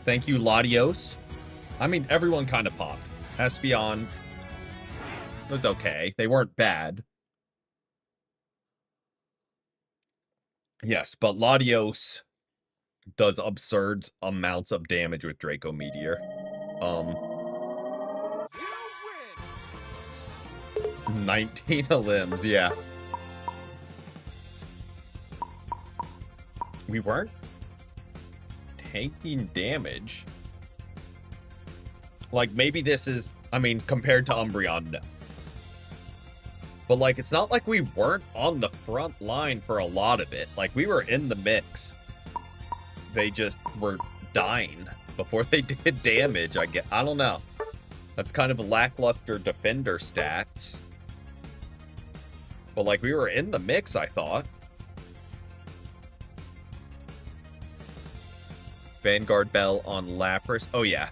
Thank you, Latios. I mean, everyone kind of popped. Espeon was okay. They weren't bad. Yes, but Latios does absurd amounts of damage with Draco Meteor. 19 limbs, yeah. We weren't taking damage. Like, maybe this is, I mean, compared to Umbreon, no. But, like, it's not like we weren't on the front line for a lot of it. Like, we were in the mix. They just were dying before they did damage, I guess. I don't know. That's kind of a lackluster defender stats. But, like, we were in the mix, I thought. Vanguard Bell on Lapras. Oh, yeah.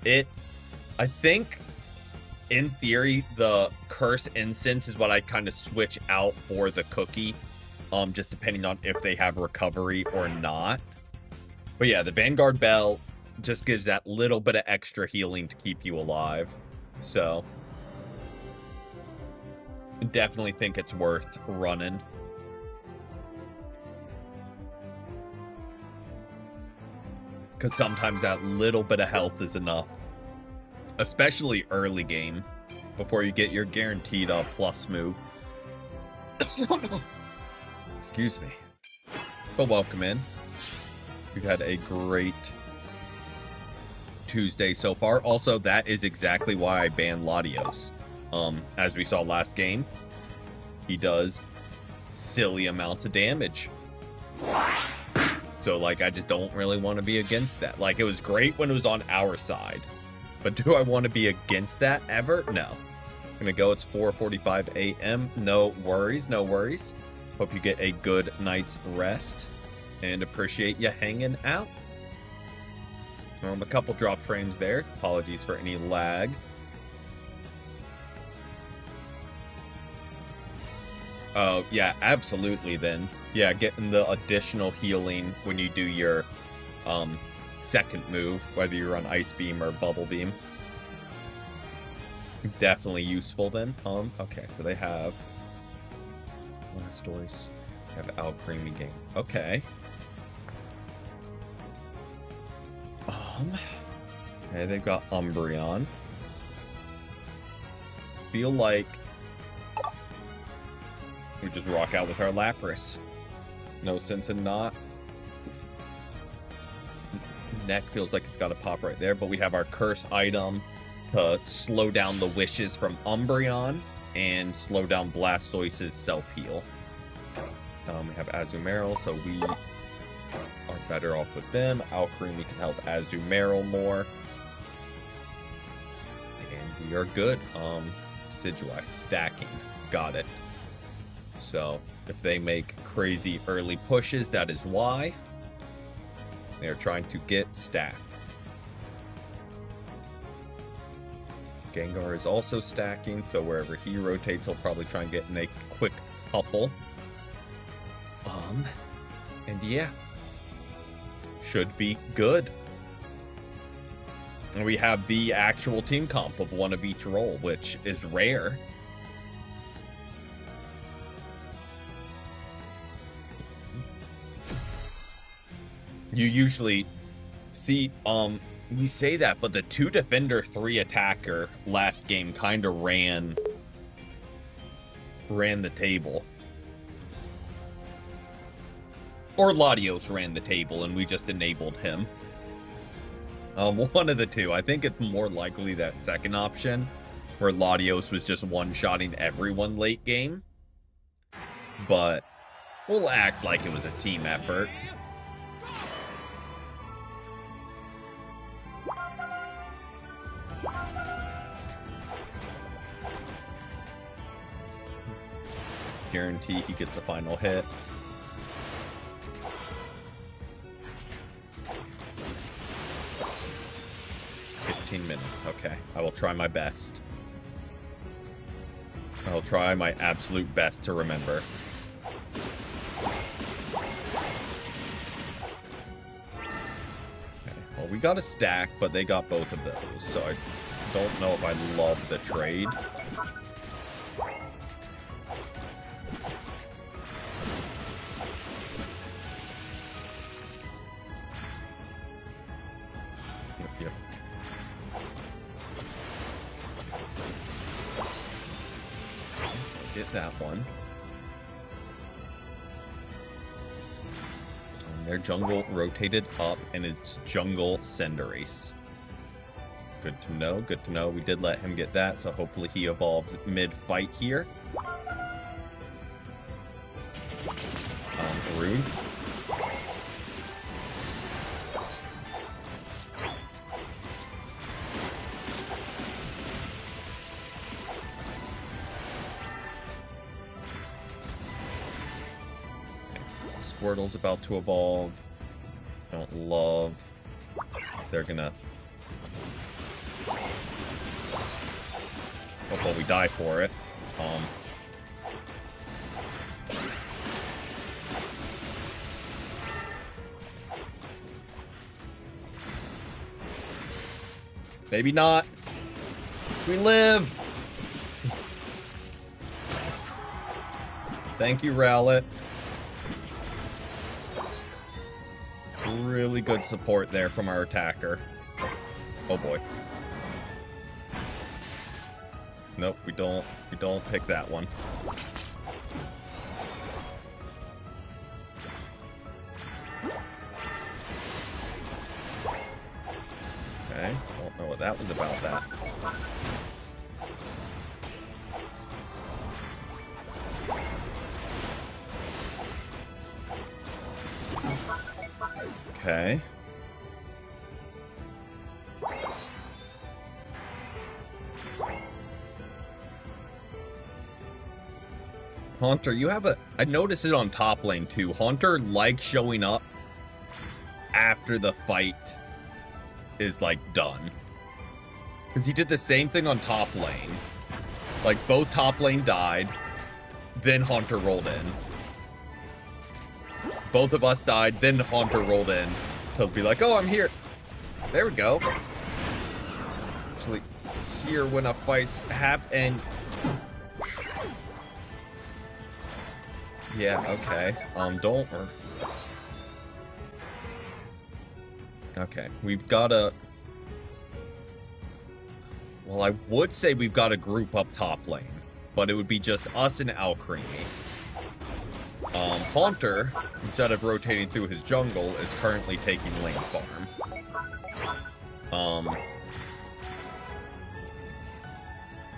I think, in theory, the Curse Incense is what I kind of switch out for the Cookie. Just depending on if they have recovery or not. But yeah, the Vanguard Bell just gives that little bit of extra healing to keep you alive. So, definitely think it's worth running. Because sometimes that little bit of health is enough. Especially early game. Before you get your guaranteed plus move. Excuse me. But welcome in. We've had a great Tuesday so far. Also, that is exactly why I banned Latios. As we saw last game, he does silly amounts of damage. So, like, I just don't really want to be against that. Like, it was great when it was on our side. But do I want to be against that ever? No. I'm going to go. It's 4:45 a.m. No worries, no worries. Hope you get a good night's rest. And appreciate you hanging out. A couple drop frames there. Apologies for any lag. Oh, yeah, absolutely then. Yeah, getting the additional healing when you do your second move, whether you're on Ice Beam or Bubble Beam. Definitely useful then. Okay, so they have Blastoise, they have Alcremie game. Okay. Okay, they've got Umbreon. Feel like we just rock out with our Lapras. No sense in not. Neck feels like it's got to pop right there, but we have our curse item to slow down the wishes from Umbreon and slow down Blastoise's self-heal. We have Azumarill, so we are better off with them. Alcremie can help Azumarill more. And we are good. Decidueye, stacking. Got it. So, if they make crazy early pushes, that is why. They're trying to get stacked. Gengar is also stacking, so wherever he rotates, he'll probably try and get in a quick couple. And yeah. Should be good. And we have the actual team comp of one of each role, which is rare. You usually see, we say that, but the 2 defender, 3 attacker last game kind of ran the table. Or Latios ran the table and we just enabled him. One of the two. I think it's more likely that second option, where Latios was just one-shotting everyone late game. But we'll act like it was a team effort. Guarantee he gets a final hit. Minutes. Okay, I will try my best. I will try my absolute best to remember. Okay, well, we got a stack, but they got both of those, so I don't know if I love the trade. Yep. Get that one. And their jungle rotated up, and it's jungle Cinderace. Good to know. Good to know. We did let him get that, so hopefully he evolves mid-fight here. Rude. Squirtle's about to evolve. Don't love. They're gonna. Well, we die for it. Maybe not. We live. Thank you, Rowlet. Really good support there from our attacker. Oh boy. Nope, we don't pick that one. Okay, don't know what that was about that. Okay. Haunter, you have a... I noticed it on top lane, too. Haunter likes showing up after the fight is, like, done. Because he did the same thing on top lane. Like, both top lane died, then Haunter rolled in. Both of us died, then Haunter rolled in. He'll be like, oh, I'm here. There we go. Actually, here when a fight's happen. Yeah, okay. Don't. Okay, we've got a. Well, I would say we've got a group up top lane, but it would be just us and Alcremie. Haunter, instead of rotating through his jungle, is currently taking lane farm.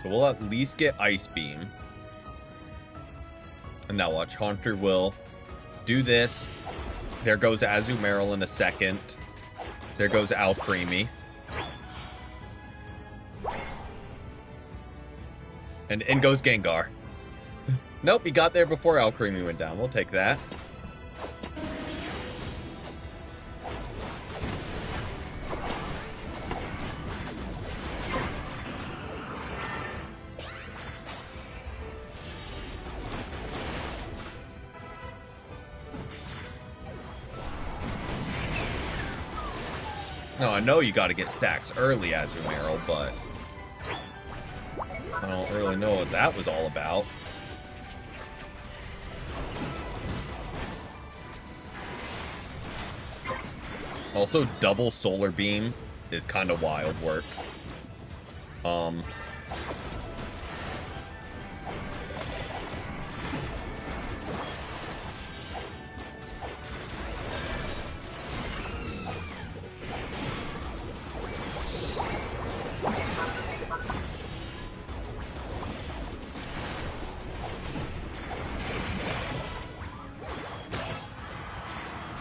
So we'll at least get Ice Beam. And now watch, Haunter will do this. There goes Azumarill in a second. There goes Alcremie. And in goes Gengar. Nope, he got there before Alcremie went down. We'll take that. No, I know you gotta get stacks early, Azumarill, but I don't really know what that was all about. Also, double Solar Beam is kind of wild work.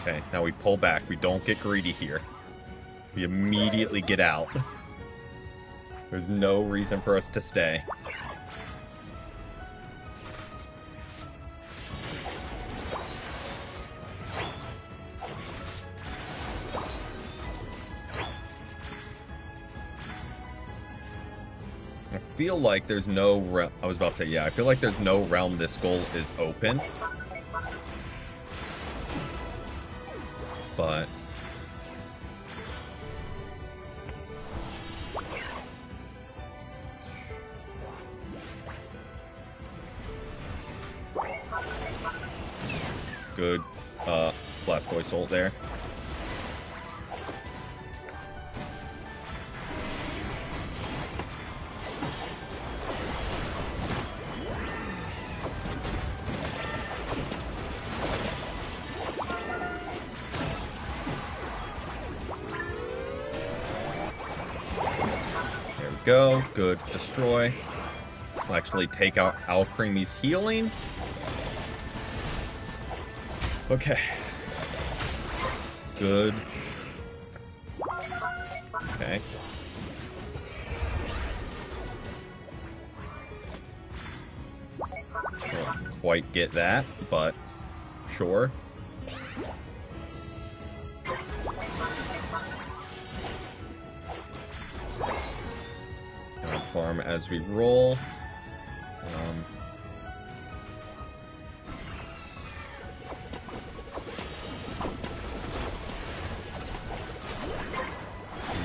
Okay, now we pull back. We don't get greedy here. We immediately get out. There's no reason for us to stay. I feel like there's no... I was about to say, yeah, I feel like there's no realm this goal is open. But... good, Blastoise ult there. go. Good. Destroy. We'll actually take out Alcreamy's healing. Okay. Good. Okay. Don't quite get that, but sure. Farm as we roll.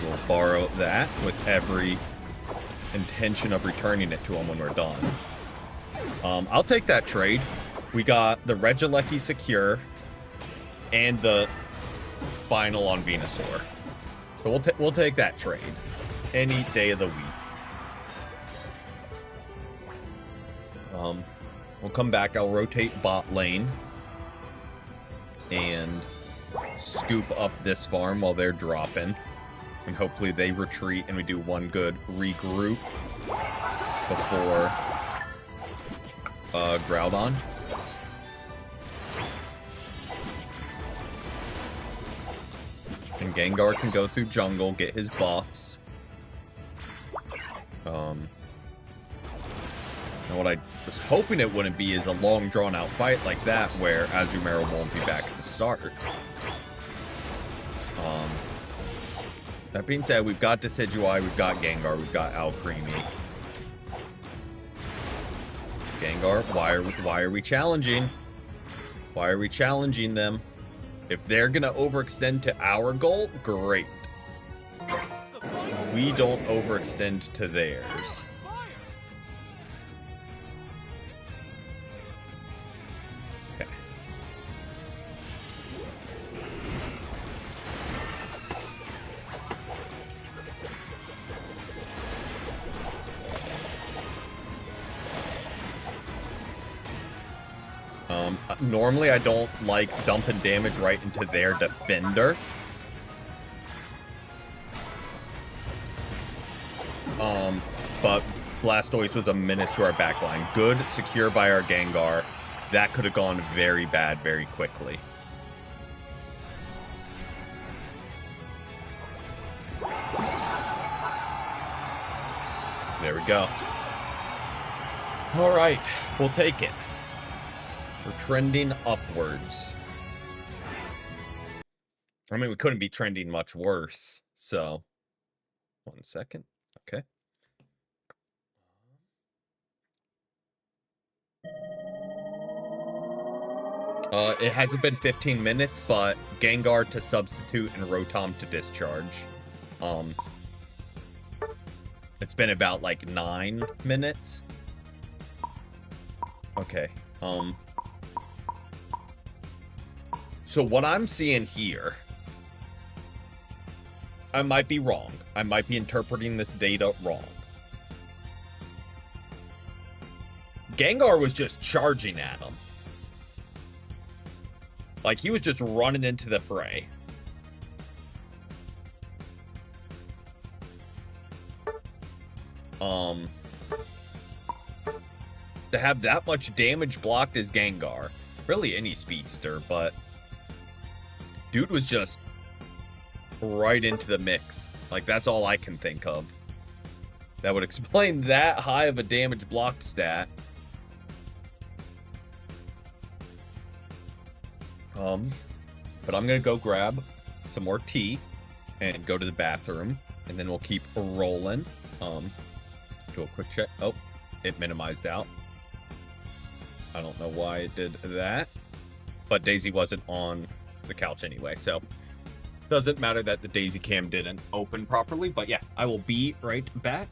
We'll borrow that with every intention of returning it to him when we're done. I'll take that trade. We got the Regieleki secure and the final on Venusaur. So we'll take that trade any day of the week. We'll come back. I'll rotate bot lane and scoop up this farm while they're dropping. And hopefully they retreat and we do one good regroup before Groudon. And Gengar can go through jungle, get his buffs. And what I was hoping it wouldn't be is a long, drawn-out fight like that, where Azumarill won't be back at the start. That being said, we've got Decidueye, we've got Gengar, we've got Alcremie. Gengar, why are we challenging? Why are we challenging them? If they're gonna overextend to our goal, great. We don't overextend to theirs. Normally, I don't like dumping damage right into their defender. But Blastoise was a menace to our backline. Good, secure by our Gengar. That could have gone very bad very quickly. There we go. All right, we'll take it. We're trending upwards. I mean, we couldn't be trending much worse, so... 1 second. Okay. It hasn't been 15 minutes, but Gengar to substitute and Rotom to discharge. It's been about, like, 9 minutes. Okay, so what I'm seeing here, I might be wrong. I might be interpreting this data wrong. Gengar was just charging at him. Like, he was just running into the fray. To have that much damage blocked as Gengar. Really any speedster, but... dude was just right into the mix. Like, that's all I can think of. That would explain that high of a damage blocked stat. But I'm gonna go grab some more tea and go to the bathroom, and then we'll keep rolling. Do a quick check. Oh, it minimized out. I don't know why it did that, but Daisy wasn't on the couch anyway, so doesn't matter that the Daisy cam didn't open properly. But yeah, I will be right back.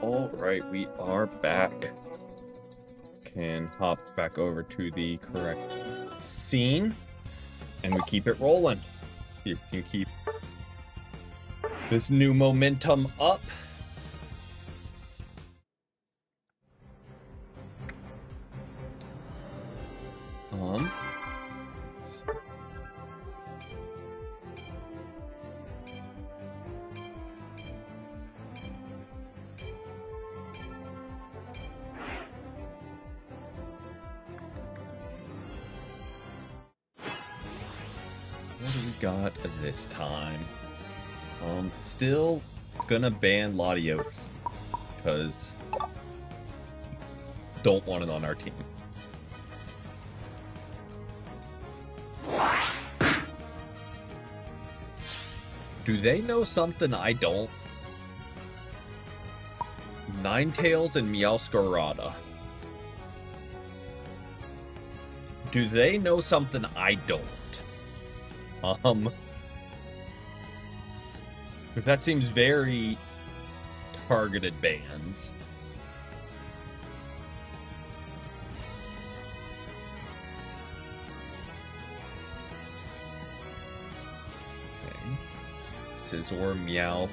All right, we are back. Can hop back over to the correct scene, and we keep it rolling. You can keep this new momentum up. What do we got this time? Still gonna ban Latios because don't want it on our team. Do they know something I don't? Ninetales and Meowscarada. Do they know something I don't? Because that seems very targeted bans. Okay. Scizor, Meow.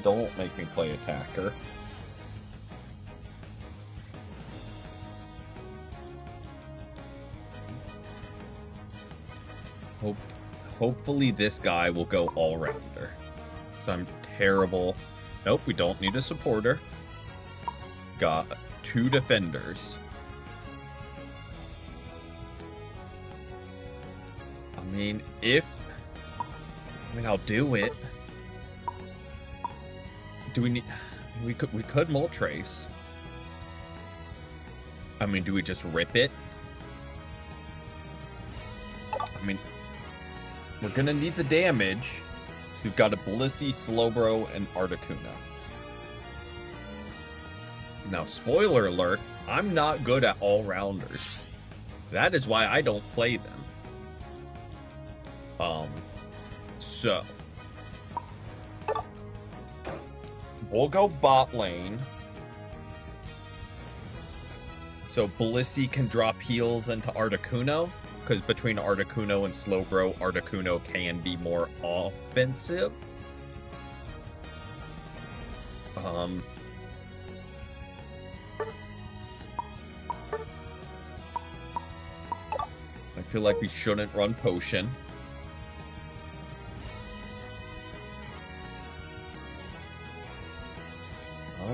Don't make me play attacker. Hopefully this guy will go all-rounder. Because I'm terrible. Nope, we don't need a supporter. Got 2 defenders. I mean, I'll do it. Do we need... We could Moltres. I mean, do we just rip it? I mean... We're gonna need the damage. We've got a Blissey, Slowbro, and Articuno. Now, spoiler alert, I'm not good at all-rounders. That is why I don't play them. So. We'll go bot lane. So Blissey can drop heals into Articuno. Because between Articuno and Slowbro, Articuno can be more offensive. I feel like we shouldn't run Potion.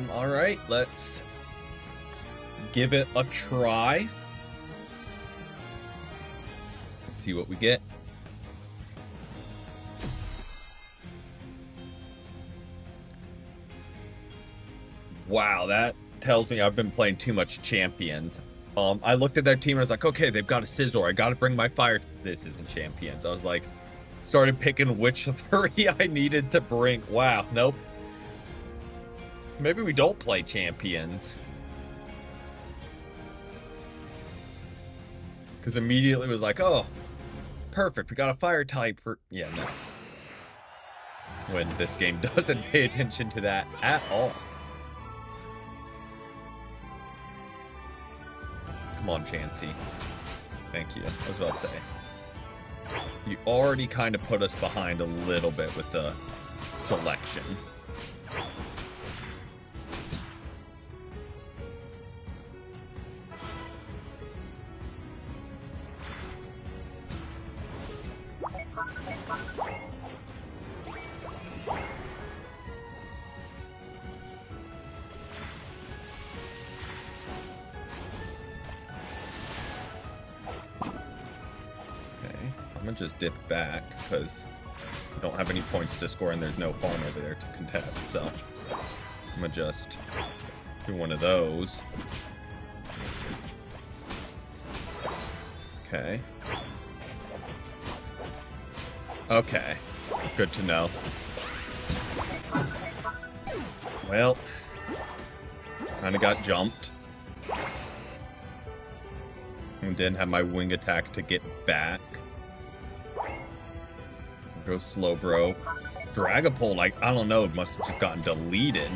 Alright, let's give it a try. See what we get. Wow, that tells me I've been playing too much champions. I looked at their team and I was like, okay, they've got a Scizor. I gotta bring my fire. This isn't champions. I was like, started picking which 3 I needed to bring. Wow, nope. Maybe we don't play champions. Because immediately it was like, oh, perfect, we got a fire type for... Yeah, no. When this game doesn't pay attention to that at all. Come on, Chansey. Thank you. I was about to say. You already kind of put us behind a little bit with the selection. Just dip back because I don't have any points to score and there's no farm over there to contest, so I'm gonna just do one of those. Okay. Okay. Good to know. Well, kind of got jumped. And didn't have my wing attack to get back. Go Slowbro. Dragapult, like, I don't know, it must have just gotten deleted.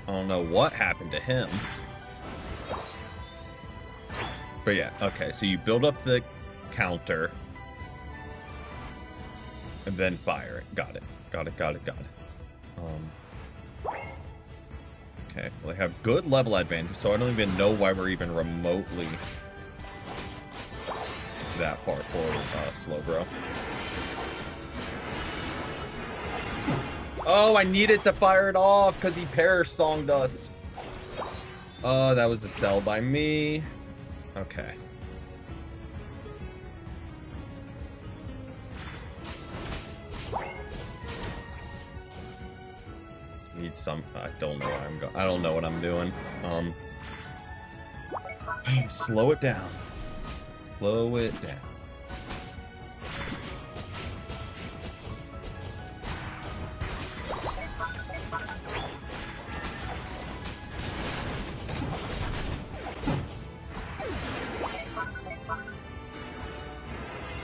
I don't know what happened to him. But yeah, okay, so you build up the counter. And then fire it. Got it. Got it. Okay, well, they have good level advantage, so I don't even know why we're even remotely that far forward, Slowbro. Oh, I needed to fire it off because he parasonged us. Oh, that was a sell by me. Okay. Need some. I don't know where I'm going. I don't know what I'm doing. Slow it down. Slow it down.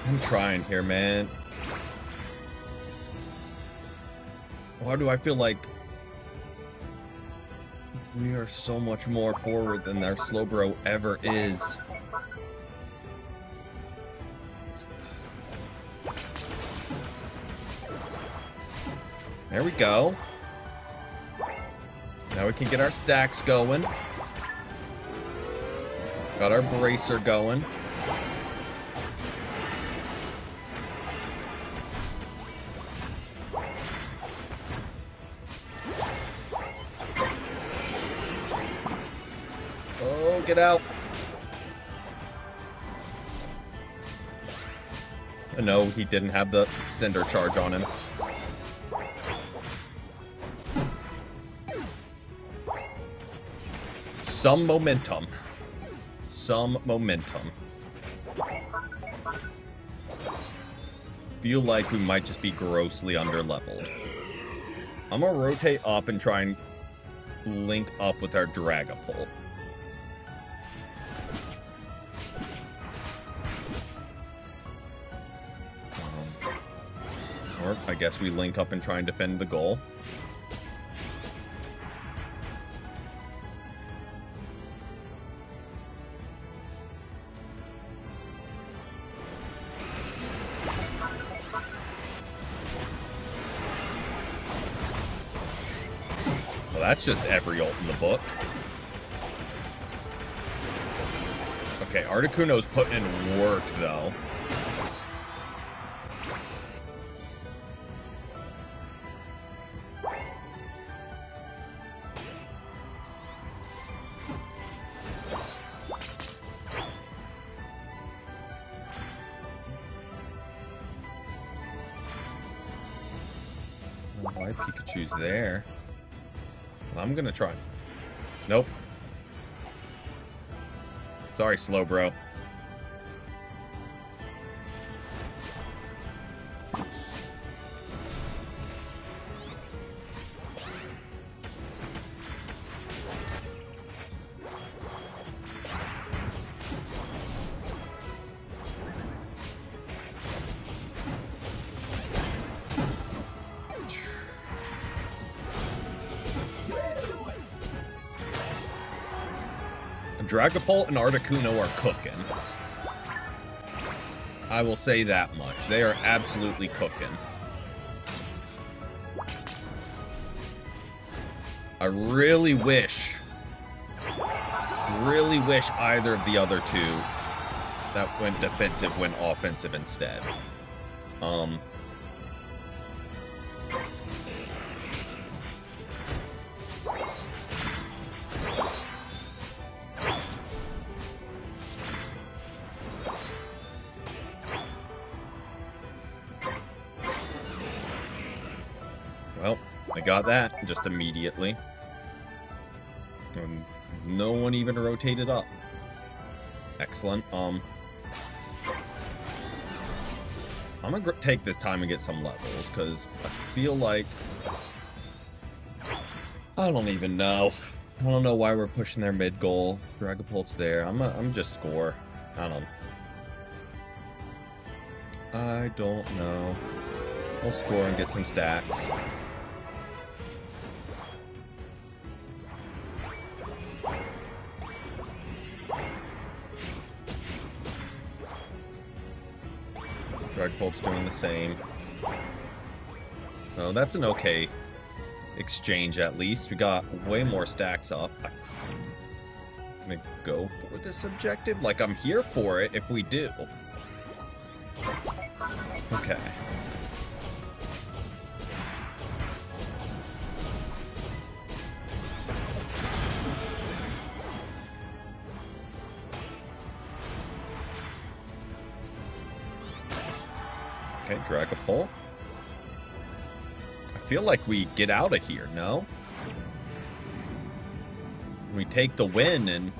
I'm trying here, man. Why do I feel like we are so much more forward than their Slowbro ever is? There we go. Now we can get our stacks going. Got our bracer going. Get out. No, he didn't have the cinder charge on him. Some momentum. Some momentum. Feel like we might just be grossly underleveled. I'm gonna rotate up and try and link up with our Dragapult. Or I guess we link up and try and defend the goal. Well, that's just every ult in the book. Okay, Articuno's putting in work, though. Why Pikachu's there? Well, I'm gonna try. Nope. Sorry, Slowbro. Dragapult and Articuno are cooking. I will say that much. They are absolutely cooking. I really wish either of the other two that went defensive went offensive instead. Well, I got that just immediately. And no one even rotated up. Excellent. I'm gonna take this time and get some levels, because I feel like... I don't even know. I don't know why we're pushing their mid goal. Dragapult's there. I'm just score. I don't know. We'll score and get some stacks. Dragapult's doing the same. Oh, that's an okay exchange at least. We got way more stacks up. I'm gonna go for this objective. Like, I'm here for it if we do. Okay. Okay, Dragapult. I feel like we get out of here, no? We take the win and...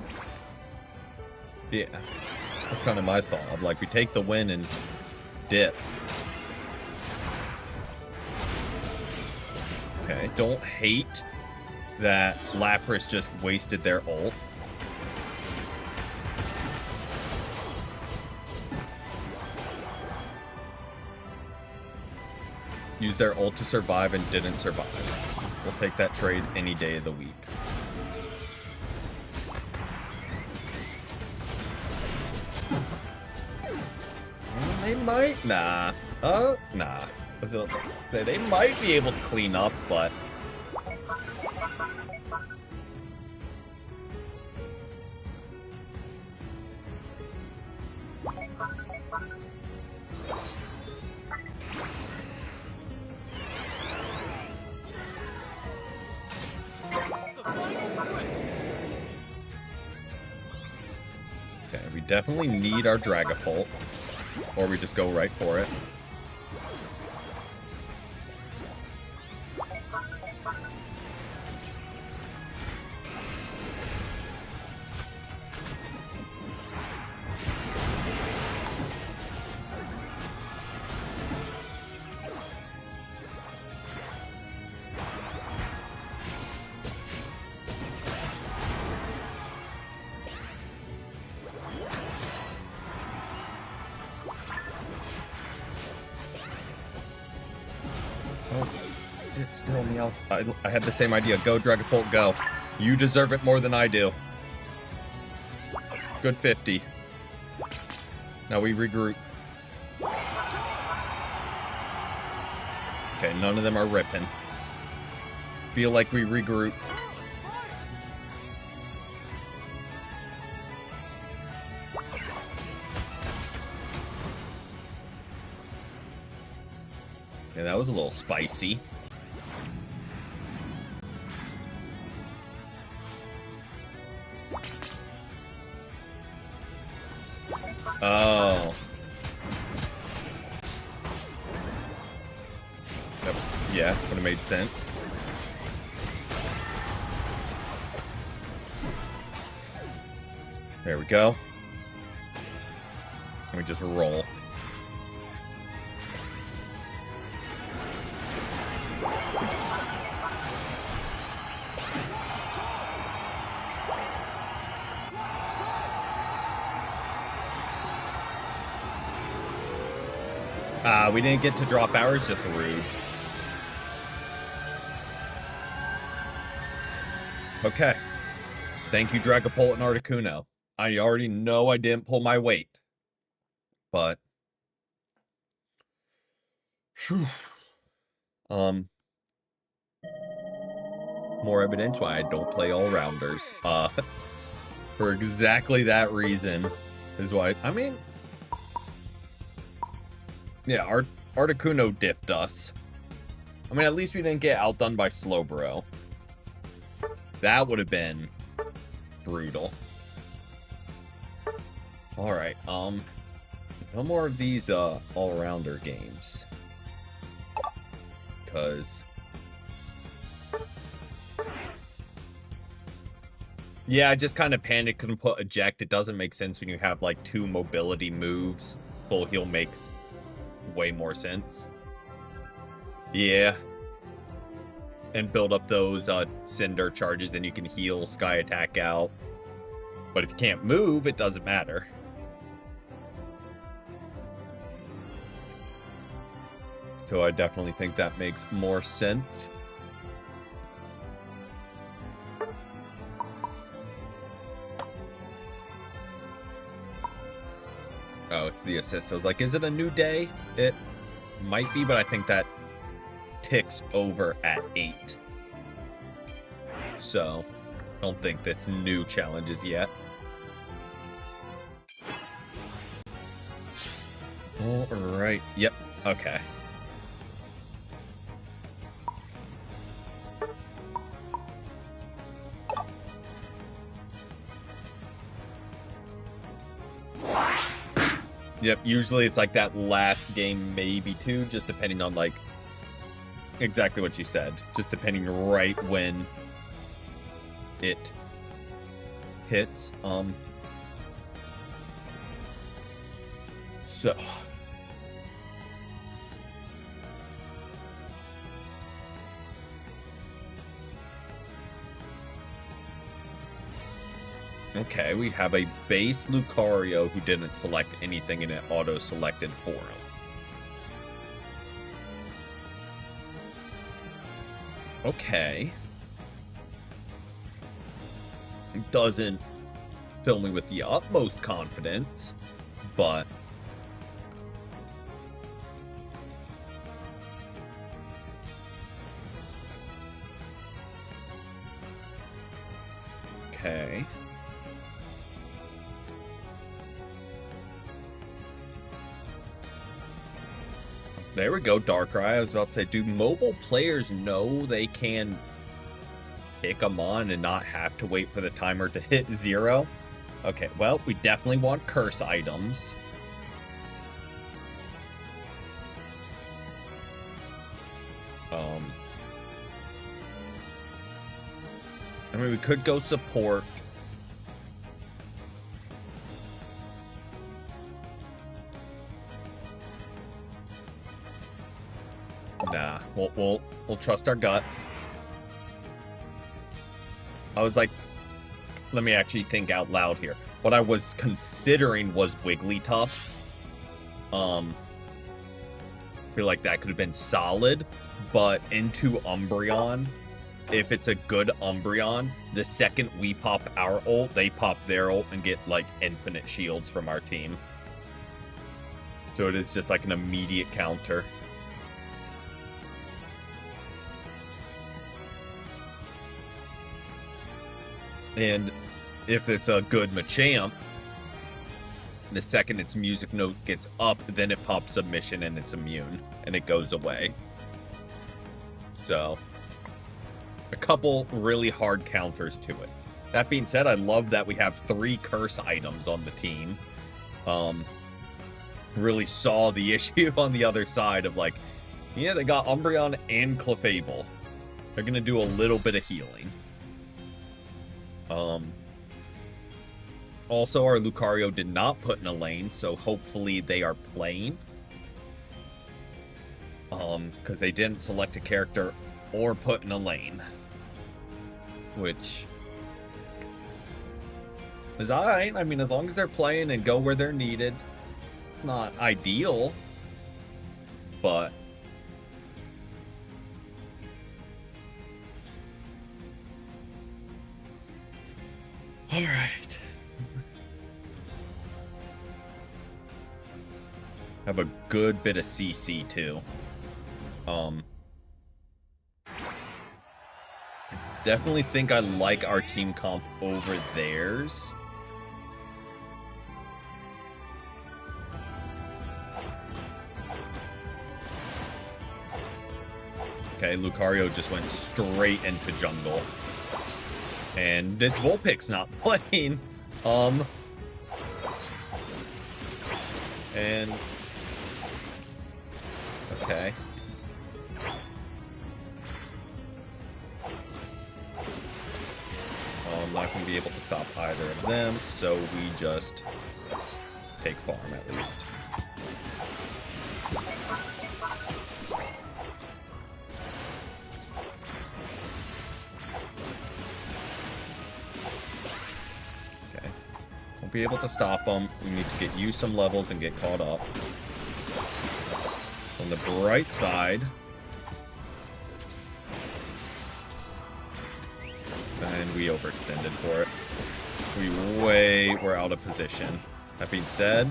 yeah. That's kind of my thought. Like, we take the win and dip. Okay, don't hate that Lapras just wasted their ult. Used their ult to survive and didn't survive. We'll take that trade any day of the week. They might... nah. Nah. They might be able to clean up, but... okay, we definitely need our Dragapult. Or we just go right for it. Sit still, Meowth. I had the same idea. Go, Dragapult, go. You deserve it more than I do. Good 50. Now we regroup. Okay, none of them are ripping. Feel like we regroup. Yeah, that was a little spicy. Oh. Yeah, would have made sense. There we go. And we just roll. We didn't get to drop ours, just rude. Okay. Thank you, Dragapult and Articuno. I already know I didn't pull my weight. But... whew. More evidence why I don't play all-rounders. For exactly that reason is why... I mean... yeah, Articuno dipped us. I mean, at least we didn't get outdone by Slowbro. That would have been brutal. Alright, no more of these all-rounder games. Because... yeah, I just kind of panicked and put eject. It doesn't make sense when you have, like, 2 mobility moves. Full heal makes way more sense. Yeah. And build up those Cinder charges, and you can heal Sky Attack out. But if you can't move, it doesn't matter. So I definitely think that makes more sense. Oh, it's the assist. I was like, is it a new day? It might be, but I think that ticks over at 8. So, I don't think that's new challenges yet. All right. Yep. Okay. Yep, usually it's like that last game, maybe 2, just depending on, like, exactly what you said. Just depending right when it hits. So... Okay, we have a base Lucario who didn't select anything and it auto-selected for him. Okay. It doesn't fill me with the utmost confidence, but... Okay. There we go, Darkrai. I was about to say, do mobile players know they can pick them on and not have to wait for the timer to hit 0? Okay, well, we definitely want curse items. I mean, we could go support. Nah, we'll trust our gut. I was like, let me actually think out loud here. What I was considering was Wigglytuff. I feel like that could have been solid, but into Umbreon, if it's a good Umbreon, the second we pop our ult, they pop their ult and get, like, infinite shields from our team. So it is just like an immediate counter. And if it's a good Machamp, the second its music note gets up, then it pops submission and it's immune, and it goes away. So, a couple really hard counters to it. That being said, I love that we have 3 curse items on the team. Really saw the issue on the other side of, like, yeah, they got Umbreon and Clefable. They're going to do a little bit of healing. Also, our Lucario did not put in a lane, so hopefully they are playing. Because they didn't select a character or put in a lane. Which is alright. I mean, as long as they're playing and go where they're needed. Not ideal, but... Alright. Have a good bit of CC too. Definitely think I like our team comp over theirs. Okay, Lucario just went straight into jungle. And it's Vulpix not playing. And... okay. I'm not going to be able to stop either of them, so we just take farm at least. Okay. Won't be able to stop them. We need to get you some levels and get caught up. On the bright side... and we overextended for it. We were out of position. That being said,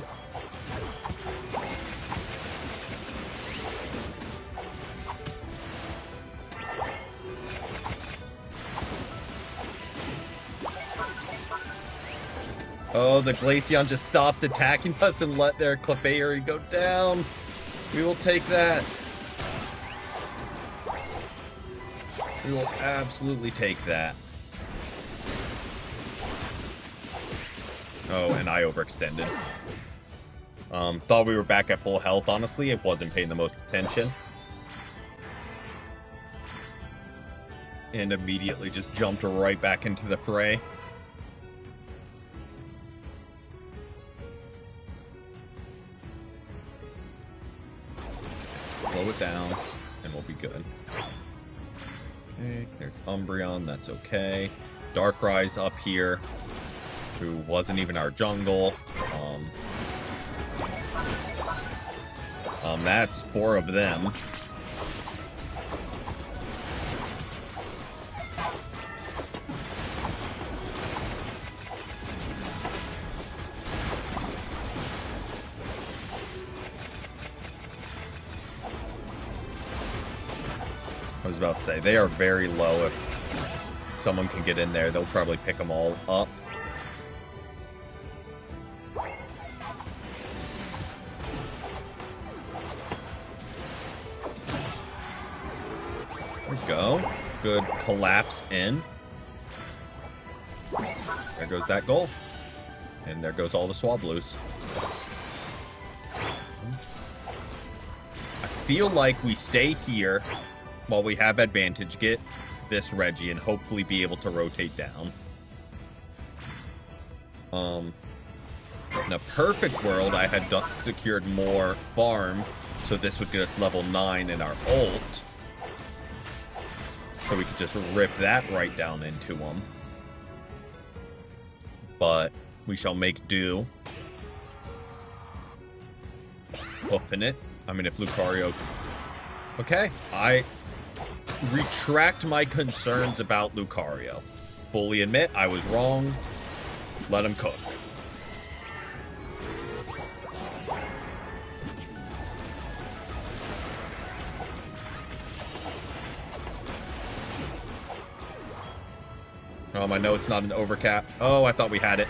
Oh, the Glaceon just stopped attacking us and let their Clefairy go down. We will take that. We will absolutely take that. Oh, and I overextended. Thought we were back at full health, honestly. It wasn't paying the most attention. And immediately just jumped right back into the fray. Slow it down, and we'll be good. Okay, there's Umbreon, that's okay. Darkrai's up here, who wasn't even our jungle. That's 4 of them. I was about to say, they are very low. If someone can get in there, they'll probably pick them all up. There we go. Good collapse in. There goes that goal. And there goes all the Swablues. I feel like we stay here while we have advantage, get this Reggie, and hopefully be able to rotate down. In a perfect world, I had secured more farm, so this would get us level 9 in our ult. So we could just rip that right down into them. But we shall make do. Hoofing it. I mean, if Lucario... Okay, I retract my concerns about Lucario. Fully admit I was wrong. Let him cook. I know it's not an overcap. Oh, I thought we had it.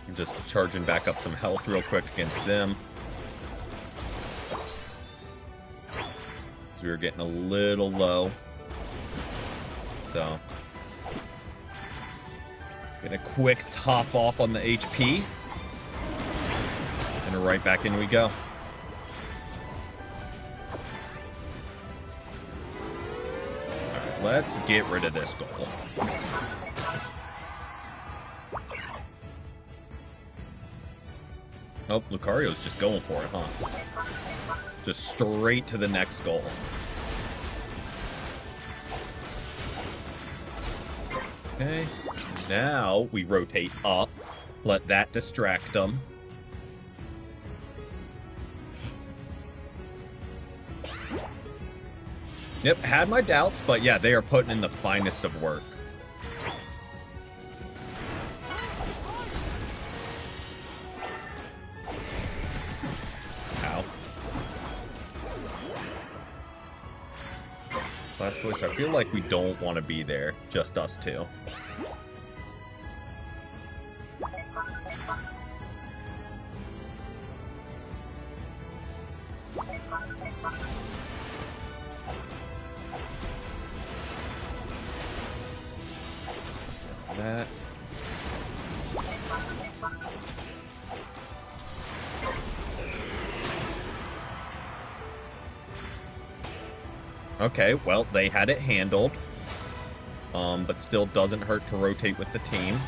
I'm just charging back up some health real quick against them. So we were getting a little low. So, get a quick top off on the HP. And right back in we go. Alright, let's get rid of this goal. Oh, Lucario's just going for it, huh? Just straight to the next goal. Okay, now we rotate up, let that distract them. Yep, had my doubts, but yeah, they are putting in the finest of work. Ow. Last choice, I feel like we don't want to be there, just us two. That. Okay, well, they had it handled. But still doesn't hurt to rotate with the team.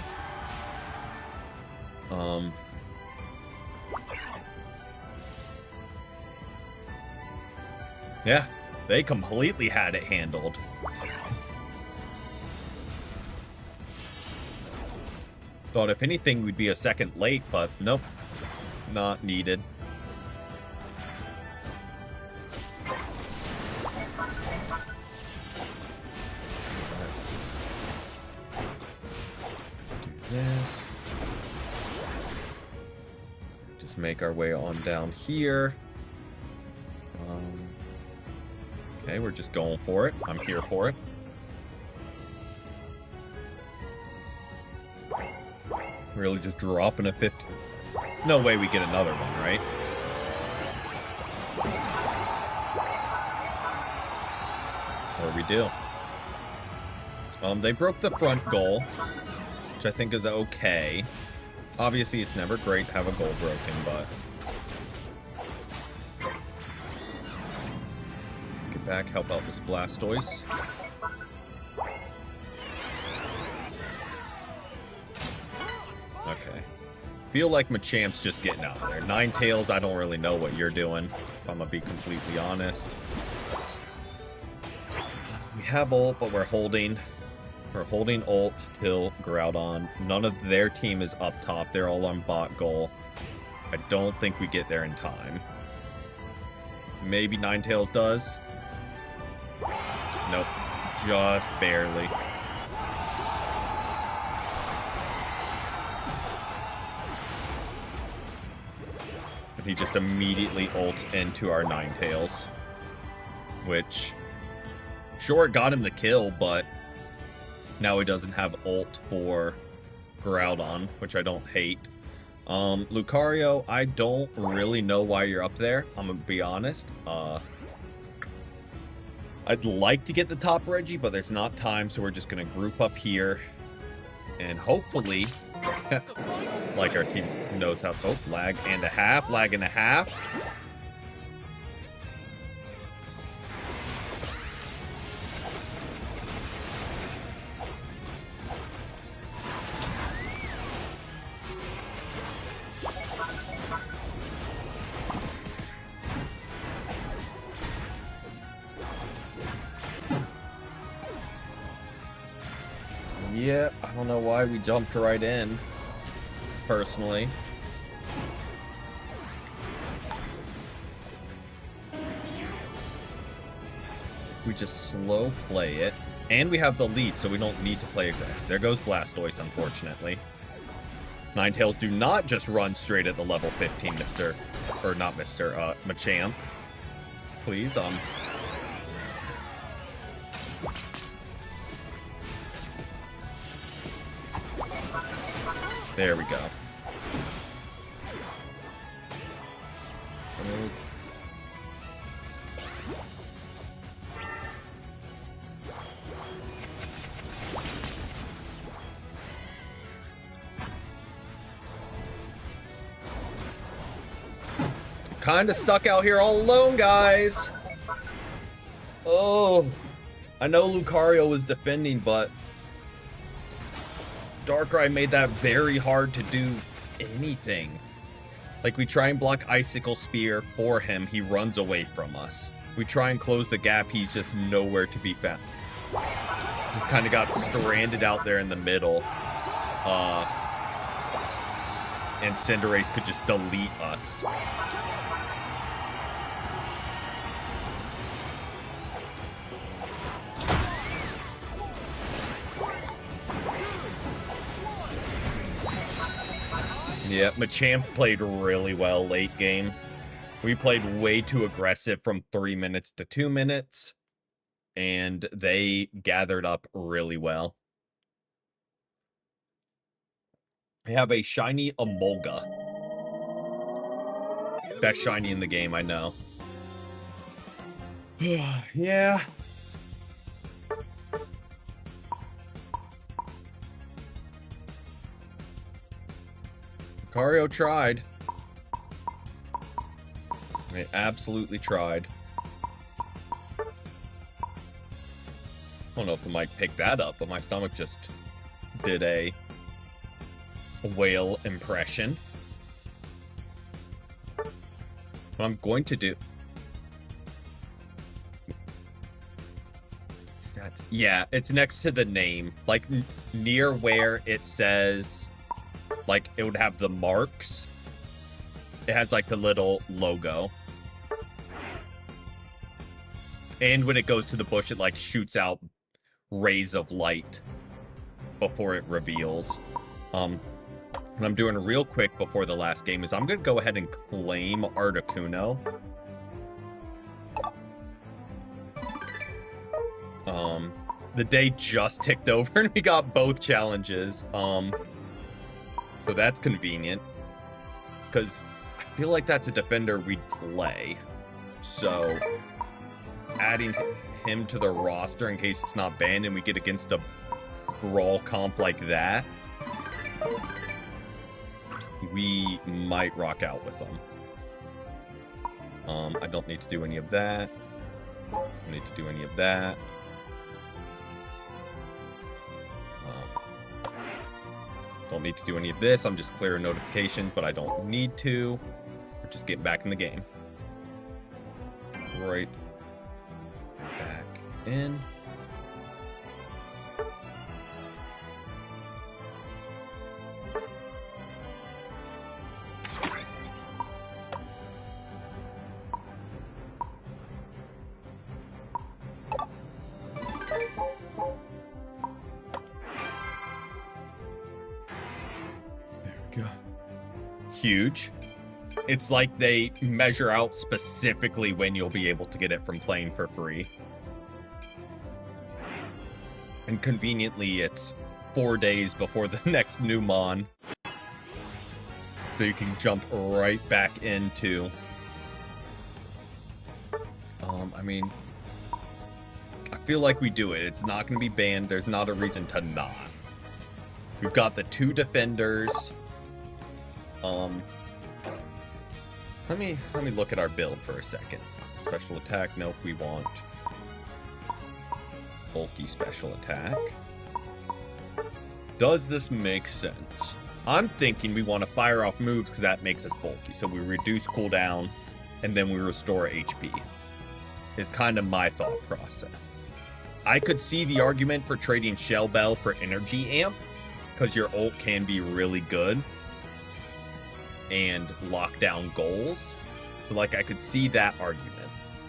Yeah, they completely had it handled. Thought if anything we'd be a second late, but nope, not needed. this. Just make our way on down here. Okay, we're just going for it. I'm here for it. Really just dropping a 50. No way we get another one, right? Or we do. They broke the front goal, which I think is okay. Obviously, it's never great to have a goal broken, but... Let's get back, help out this Blastoise. Okay. Feel like Machamp's just getting out there. Ninetales, I don't really know what you're doing, if I'm gonna be completely honest. We have ult, but we're holding. We're holding ult till Groudon. None of their team is up top. They're all on bot goal. I don't think we get there in time. Maybe Ninetales does. Nope. Just barely. But he just immediately ults into our Ninetales. Which... Sure, it got him the kill, but... Now he doesn't have ult for Groudon, which I don't hate. Lucario, I don't really know why you're up there. I'm gonna be honest. I'd like to get the top Reggie, but there's not time, so we're just gonna group up here. And hopefully, like our team knows how... Oh, lag and a half, lag and a half. Yeah, I don't know why we jumped right in, personally. We just slow play it. And we have the lead, so we don't need to play aggressive. There goes Blastoise, unfortunately. Ninetales, do not just run straight at the level 15, Mr. Or not Mr. Machamp. Please, There we go. Kinda stuck out here all alone, guys. Oh, I know Lucario was defending, but Darkrai made that very hard to do anything. Like, we try and block Icicle Spear for him, he runs away from us. We try and close the gap, he's just nowhere to be found. Just kind of got stranded out there in the middle. And Cinderace could just delete us. Yeah, Machamp played really well late game. We played way too aggressive from 3 minutes to 2 minutes, and they gathered up really well. I have a shiny Emolga. Best shiny in the game, I know. Yeah. Lucario tried. It absolutely tried. I don't know if the mic picked that up, but my stomach just did a whale impression. What I'm going to do... Yeah, it's next to the name. Like, near where it says... Like, it would have the marks. It has, like, the little logo. And when it goes to the bush, it, like, shoots out rays of light before it reveals. And I'm doing real quick before the last game is I'm going to go ahead and claim Articuno. The day just ticked over and we got both challenges. So that's convenient. Because I feel like that's a defender we'd play. So adding him to the roster in case it's not banned and we get against a brawl comp like that, we might rock out with them. I don't need to do any of that. Don't need to do any of that. Don't need to do any of this. I'm just clearing notifications, but I don't need to. We're just getting back in the game. Right back in. Huge. It's like they measure out specifically when you'll be able to get it from playing for free. And conveniently, it's 4 days before the next new Mon. So you can jump right back into... I mean... I feel like we do it. It's not going to be banned. There's not a reason to not. We've got the 2 defenders... Let me look at our build for a second. Special attack, nope, we want bulky special attack. Does this make sense? I'm thinking we want to fire off moves because that makes us bulky. So we reduce cooldown and then we restore HP. Is kind of my thought process. I could see the argument for trading Shell Bell for Energy Amp because your ult can be really good and lock down goals. So, like, I could see that argument.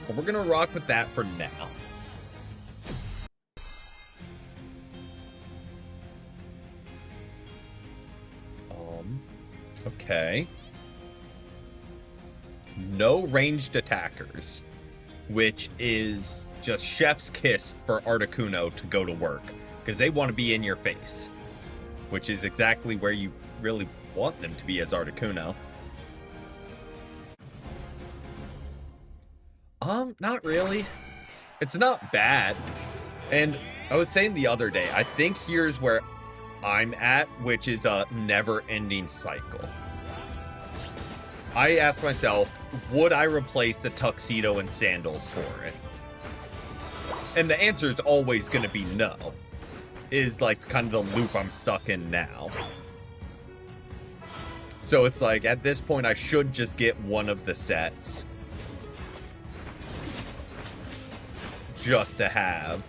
But we're going to rock with that for now. Okay. No ranged attackers, which is just chef's kiss for Articuno to go to work, because they want to be in your face, which is exactly where you really want them to be as Articuno. Not really. It's not bad. And I was saying the other day, I think here's where I'm at, which is a never-ending cycle. I ask myself, would I replace the tuxedo and sandals for it? And the answer is always going to be no. Is like kind of the loop I'm stuck in now. So it's like, at this point, I should just get one of the sets. Just to have.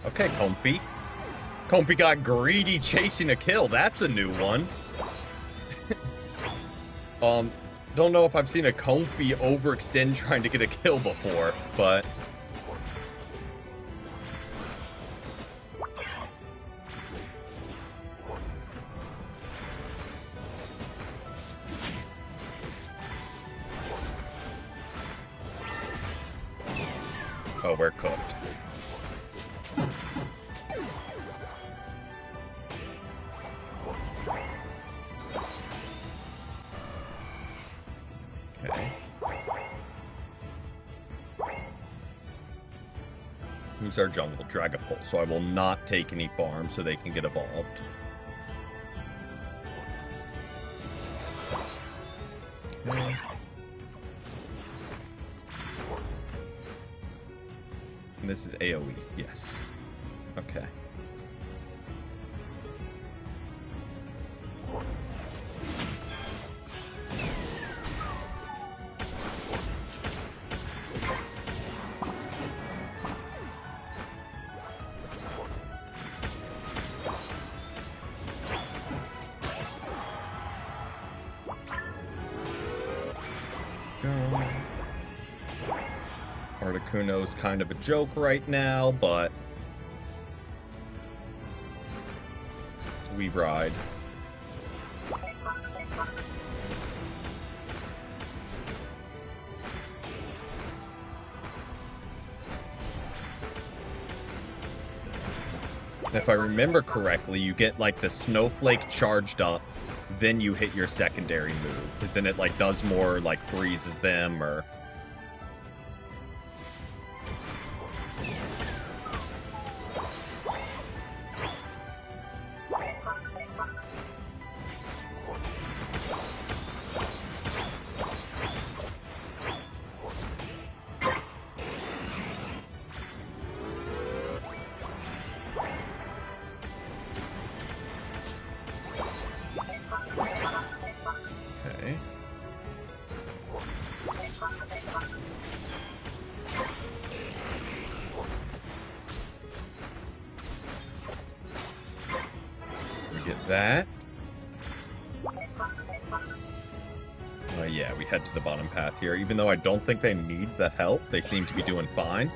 Okay, Comfy. Comfy got greedy chasing a kill. That's a new one. Don't know if I've seen a Comfy overextend trying to get a kill before, but... Oh, we're cooked. Who's our jungle? Dragapult. So I will not take any farms so they can get evolved. Okay. And this is AoE. Yes. Okay. Articuno's kind of a joke right now, but we ride. If I remember correctly, you get like the snowflake charged up, then you hit your secondary move, because then it like does more, like freezes them or... that. Yeah, we head to the bottom path here. Even though I don't think they need the help, they seem to be doing fine.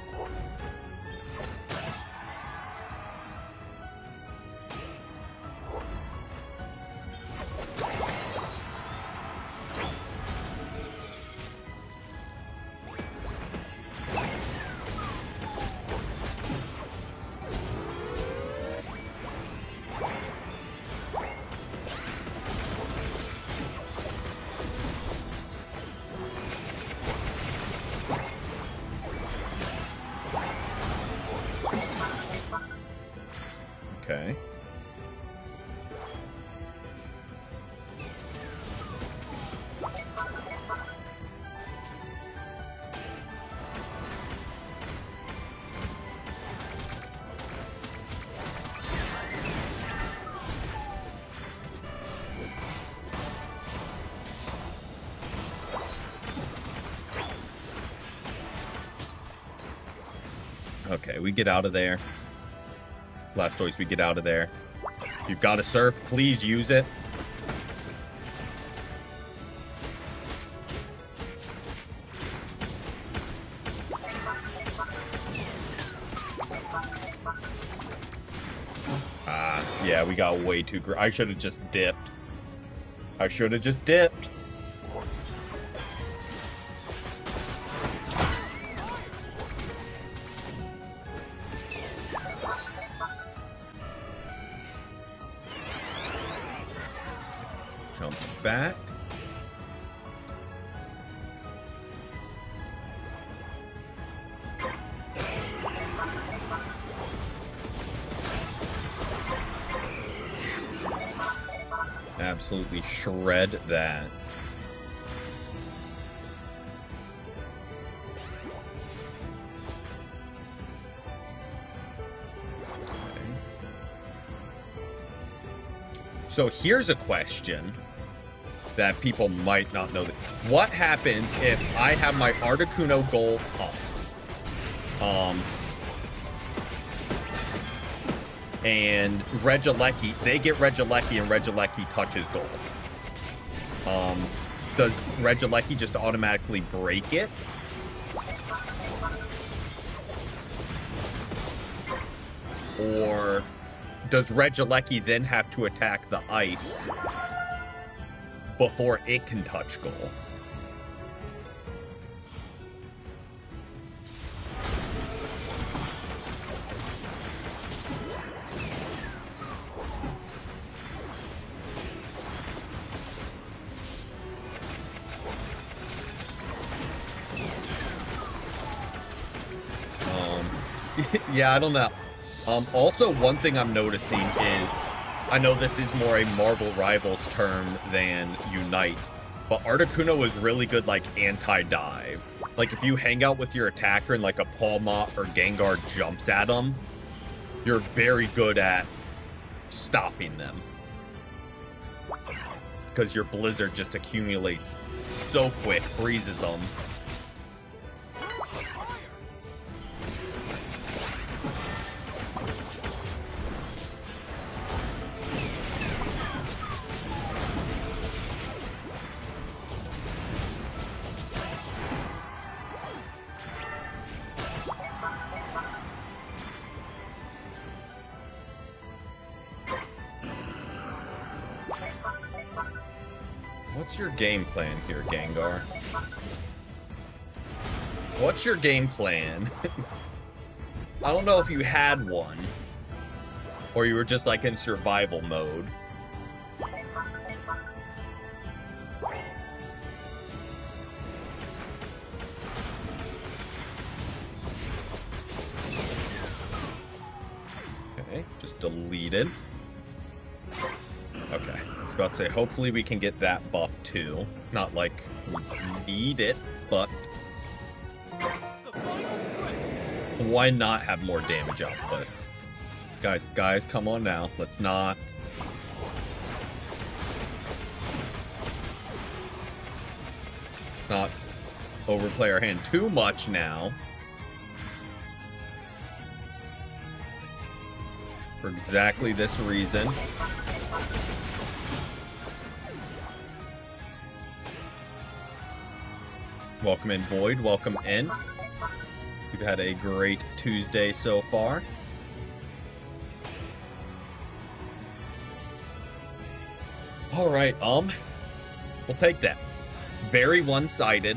Okay. Okay, we get out of there. Blastoise, we get out of there. You've got to surf. Please use it. Yeah, we got way too... I should have just dipped. I should have just dipped. Jump back. Absolutely shred that. Okay. So here's a question that people might not know. What happens if I have my Articuno goal up? And Regieleki, they get Regieleki and Regieleki touches gold. Does Regieleki just automatically break it? Or does Regieleki then have to attack the ice before it can touch gold? Yeah, I don't know. Also, one thing I'm noticing is, I know this is more a Marvel Rivals term than Unite, but Articuno is really good, like, anti-dive. Like, if you hang out with your attacker and, like, a Pawmot or Gengar jumps at them, you're very good at stopping them. Because your Blizzard just accumulates so quick, freezes them. What's your game plan here, Gengar? What's your game plan? I don't know if you had one, or you were just like in survival mode. Okay, just deleted. Okay, I was about to say, hopefully we can get that buff too. Not like we need it, but why not have more damage output? Guys, come on now. Let's not. Not overplay our hand too much now. For exactly this reason. Welcome in, Void. Welcome in. We've had a great Tuesday so far. All right, we'll take that. Very one-sided.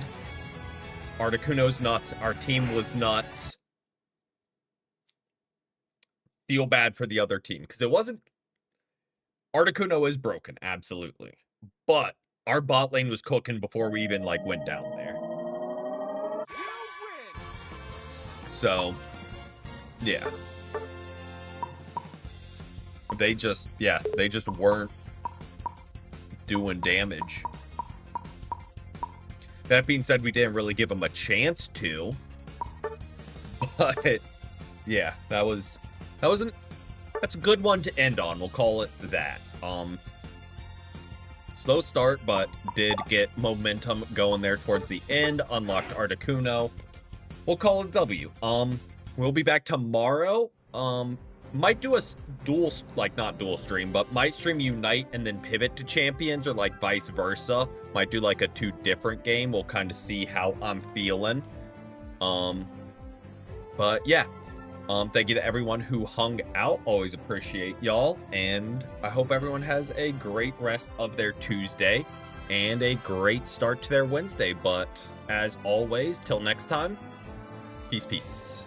Articuno's nuts. Our team was nuts. Feel bad for the other team, because it wasn't... Articuno is broken, absolutely. But our bot lane was cooking before we even, like, went down there. So, yeah. They just weren't doing damage. That being said, we didn't really give them a chance to. But, yeah, that's a good one to end on. We'll call it that. Slow start, but did get momentum going there towards the end. Unlocked Articuno. We'll call it a W. We'll be back tomorrow. Might do a dual, like not dual stream, but might stream Unite and then pivot to Champions, or like vice versa. Might do like a 2 different game. We'll kind of see how I'm feeling. But yeah. Thank you to everyone who hung out. Always appreciate y'all. And I hope everyone has a great rest of their Tuesday and a great start to their Wednesday. But as always, till next time, peace, peace.